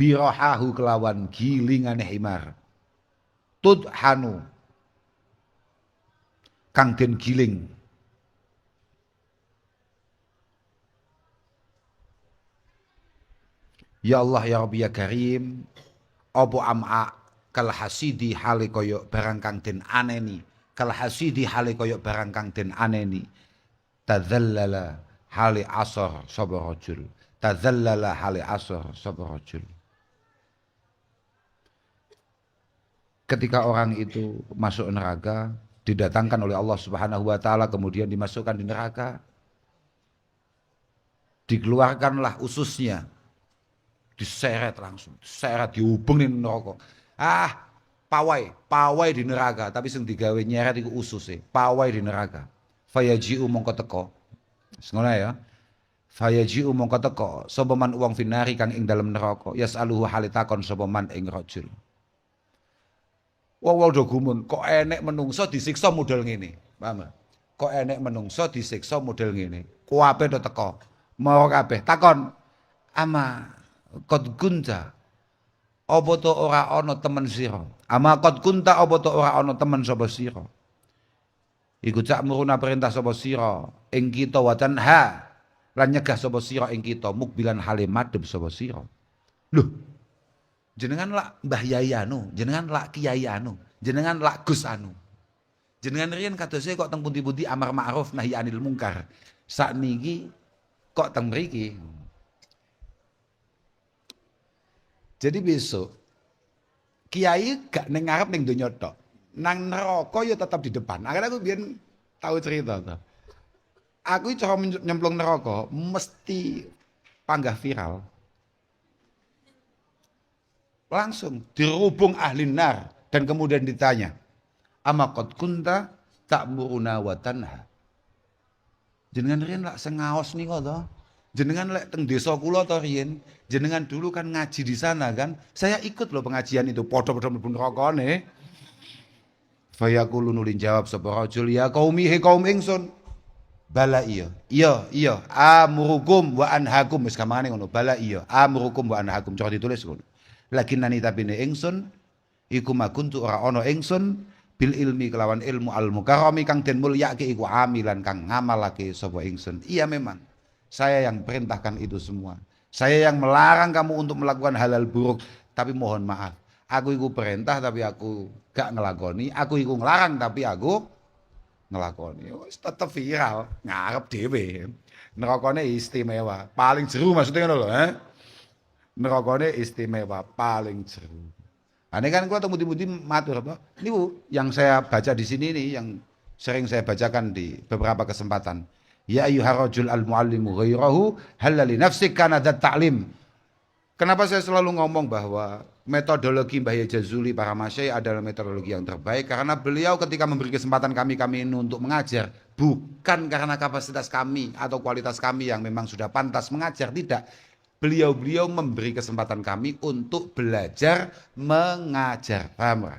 birahahu kelawan gilingane himar tudhanu kang den giling ya Allah ya Rabbi ya Karim apa am'a kal hasidi hale kaya barang kang den aneni kal hasidi hale kaya barang kang den aneni tadzallala hale asar sapa rajul tadzallala hale asar sapa rajul. Ketika orang itu masuk neraka didatangkan oleh Allah Subhanahu wa taala kemudian dimasukkan di neraka dikeluarkanlah ususnya diseret langsung, diseret dihubungin neraka. Pawai di neraka, tapi sing digawe nyeret iku ususe, pawai di neraka. Fayaji'u mongko teko. Ngono ya. Fayaji'u mongko teko sapa man wong finari kang ing dalem neraka, yasaluhu halitakon sapa man ing rajul. Wong do gumun, kok enek menungso disiksa model ngene. Paham? Kok enek menungso disiksa model ngene. Kuwape do teko. Mau kabeh takon ama qad kunta apa to ora ana temen sira ama qad kunta apa to ora ana temen sapa sira iku cak muruna perintah sapa sira ing kita watan ha lan nyegah sapa sira ing kita mukbilan hale madhep sapa sira lho jenengan lak Mbah Yai anu jenengan lak Kiai anu jenengan lak Gus anu jenengan riyen kadose kok teng pundi-pundi amar ma'ruf nahi anil mungkar sakniki kok teng mriki. Jadi besok kiai gak neng ngarep neng donya tok. Nang neraka ya tetap di depan. Akhirnya aku biyen tahu cerita tuh. Aku cara nyemplung neraka mesti panggah viral. langsung dirubung ahli nar dan kemudian ditanya, ama qad kunta ta'muruna wa tanha. Jenengan riyen lak sing ngaos nika to. Jenengan lek teng desa kula to riyen, jenengan dulu kan ngaji di sana kan. Saya ikut loh pengajian itu, padha-padha mlebu nerakane. Fayaqulu nulin jawab sapa rajul, ya qaumi he kaum ingsun. Bala iya. Iya, amurukum wa anhakum wis gampangane ngono. Bala iya, amurukum wa anhakum. Coba ditulis ngono. Lakinnani tabine ingsun iku makuntu ora ana ingsun bil ilmi kelawan ilmu al mukarrami kang den mulyake iku amilan kang ngamalake sapa ingsun. Iya memang saya yang perintahkan itu semua. Saya yang melarang kamu untuk melakukan halal buruk, tapi mohon maaf. Aku iku perintah tapi aku gak ngelakoni, aku iku ngelarang tapi aku ngelakoni. Wis tetep viral, ngarep dhewe. Nerakane istimewa, paling jeru maksudnya ngono lho, Nerakane istimewa, paling jeru. Ini kan gua temu-temu matur apa? Ini yang saya baca di sini nih, yang sering saya bacakan di beberapa kesempatan. Ya ayyuhar rajul al muallimu ghairahu halali nafsik kana dzat ta'lim. Kenapa saya selalu ngomong bahwa metodologi Mbah Jazuli para masyai adalah metodologi yang terbaik? Karena beliau ketika memberi kesempatan kami ini untuk mengajar, bukan karena kapasitas kami atau kualitas kami yang memang sudah pantas mengajar, tidak. Beliau memberi kesempatan kami untuk belajar mengajar. Paham?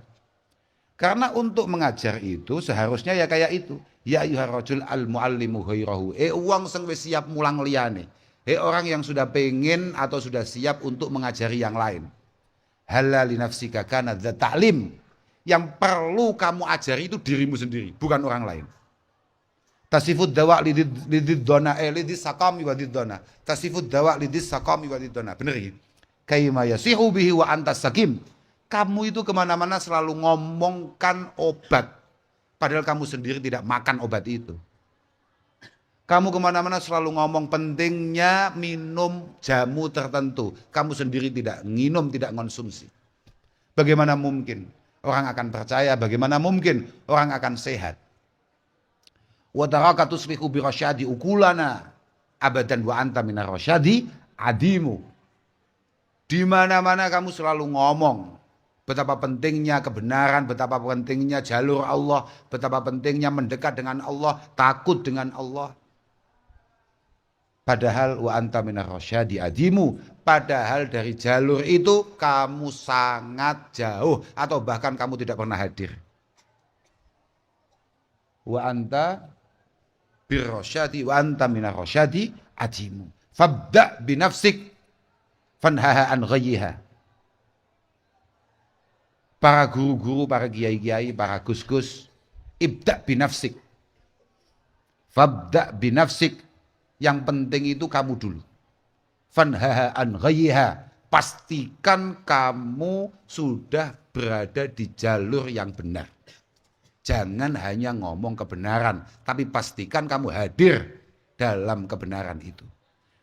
Karena untuk mengajar itu seharusnya ya kayak itu. Ya ayyuhar rajul al muallimu ghairahu. Wong sing wis siap mulang liyane. Orang yang sudah pengen atau sudah siap untuk mengajari yang lain. Halali nafsika kana dzat ta'lim. Yang perlu kamu ajari itu dirimu sendiri, bukan orang lain. Tasifud dawa lidid dona lidis sakami wa didona. Tasifud dawa lidis sakami wa didona. Bener ya? Kaima yasihu bihi wa antas sakim. Kamu itu kemana-mana selalu ngomongkan obat. Padahal kamu sendiri tidak makan obat itu. Kamu kemana-mana selalu ngomong pentingnya minum jamu tertentu. Kamu sendiri tidak minum, tidak konsumsi. Bagaimana mungkin orang akan percaya? Bagaimana mungkin orang akan sehat? Wa taraka tuslihu bi rasyadi ukulana abadan wa anta minar rasyadi adimu. Di mana-mana kamu selalu ngomong betapa pentingnya kebenaran, betapa pentingnya jalur Allah, betapa pentingnya mendekat dengan Allah, takut dengan Allah. Padahal wa anta minar rasyadi adimu, padahal dari jalur itu kamu sangat jauh atau bahkan kamu tidak pernah hadir. Wa anta birrasyadi wa anta minar rasyadi adimu. Fabda binafsik fanhaha an ghayyiha. Para guru-guru, para kiai-kiai, para gus-gus, ibda binafsik. Fabda binafsik. Yang penting itu kamu dulu. Fanhaha an ghayyiha. Pastikan kamu sudah berada di jalur yang benar. Jangan hanya ngomong kebenaran, tapi pastikan kamu hadir dalam kebenaran itu.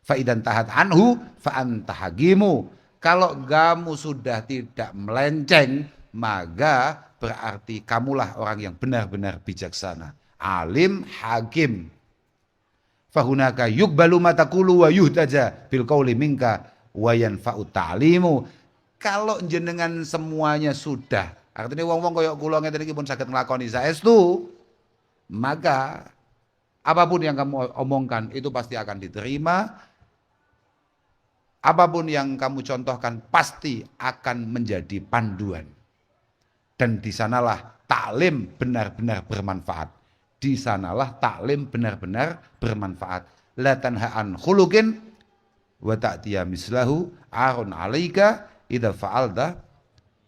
Fa'idan tahat anhu fa'anta hakimu. Kalau kamu sudah tidak melenceng, maka berarti kamulah orang yang benar-benar bijaksana. Alim, hakim. Fahunaka yukbalu matakulu wa yuhtaja bil qawli minka wa yanfa'u ta'limu. Kalau jenengan semuanya sudah, artinya wong-wong koyok kula ngeten iki pun saged nglakoni saestu, maka apapun yang kamu omongkan itu pasti akan diterima. Apapun yang kamu contohkan pasti akan menjadi panduan. Dan di sanalah taklim benar-benar bermanfaat. Di sanalah taklim benar-benar bermanfaat. La tanha an khuluqin wa ta'tiya mislahu arun 'alaika idza fa'alta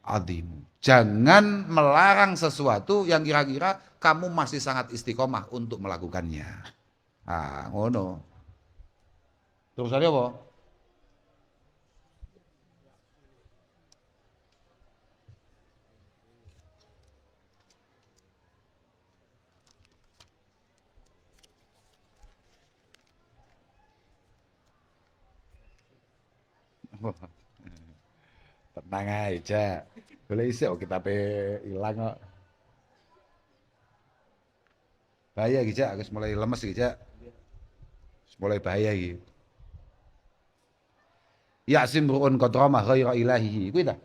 adim. Jangan melarang sesuatu yang kira-kira kamu masih sangat istiqomah untuk melakukannya. Ah, ngono. Terusannya apa? Tenang aja. Boleh isi kita hilang kok. Bahaya gitu, aku mulai lemes gitu. Mulai bahaya gitu. Ya simruun qadrama ghaira ilahihi. Kuwi ta?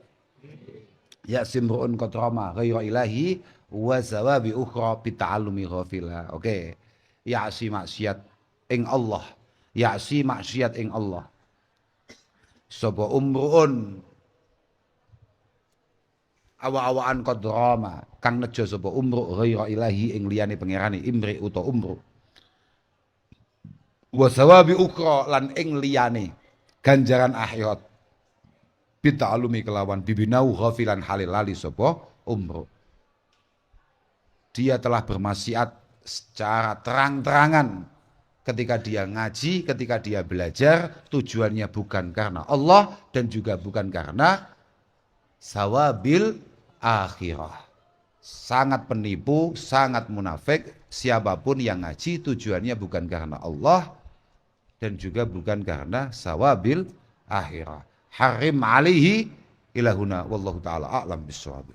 simru'un qad rama ghaira ilahi wa zawabi ukhra bita'allumi ghafila. Oke. Ya'si maksiat ing Allah. Ya'si maksiat ing Allah. Sapa umruun awa-awaan qad rama kang nejo sapa umru ghaira ilahi ing liyane pangerane imri uta umru. Wa zawabi ukhra lan ing liyane ganjaran akhirat bita'allumi kelawan bibinau ghafilan halil lali sapa umru. Dia telah bermaksiat secara terang-terangan ketika dia ngaji, ketika dia belajar, tujuannya bukan karena Allah dan juga bukan karena sawabil akhirah. Sangat penipu, sangat munafik siapapun yang ngaji tujuannya bukan karena Allah dan juga bukan karena sawabil akhirah. Harim alaihi ilahuna wallahu ta'ala a'lam bissawab.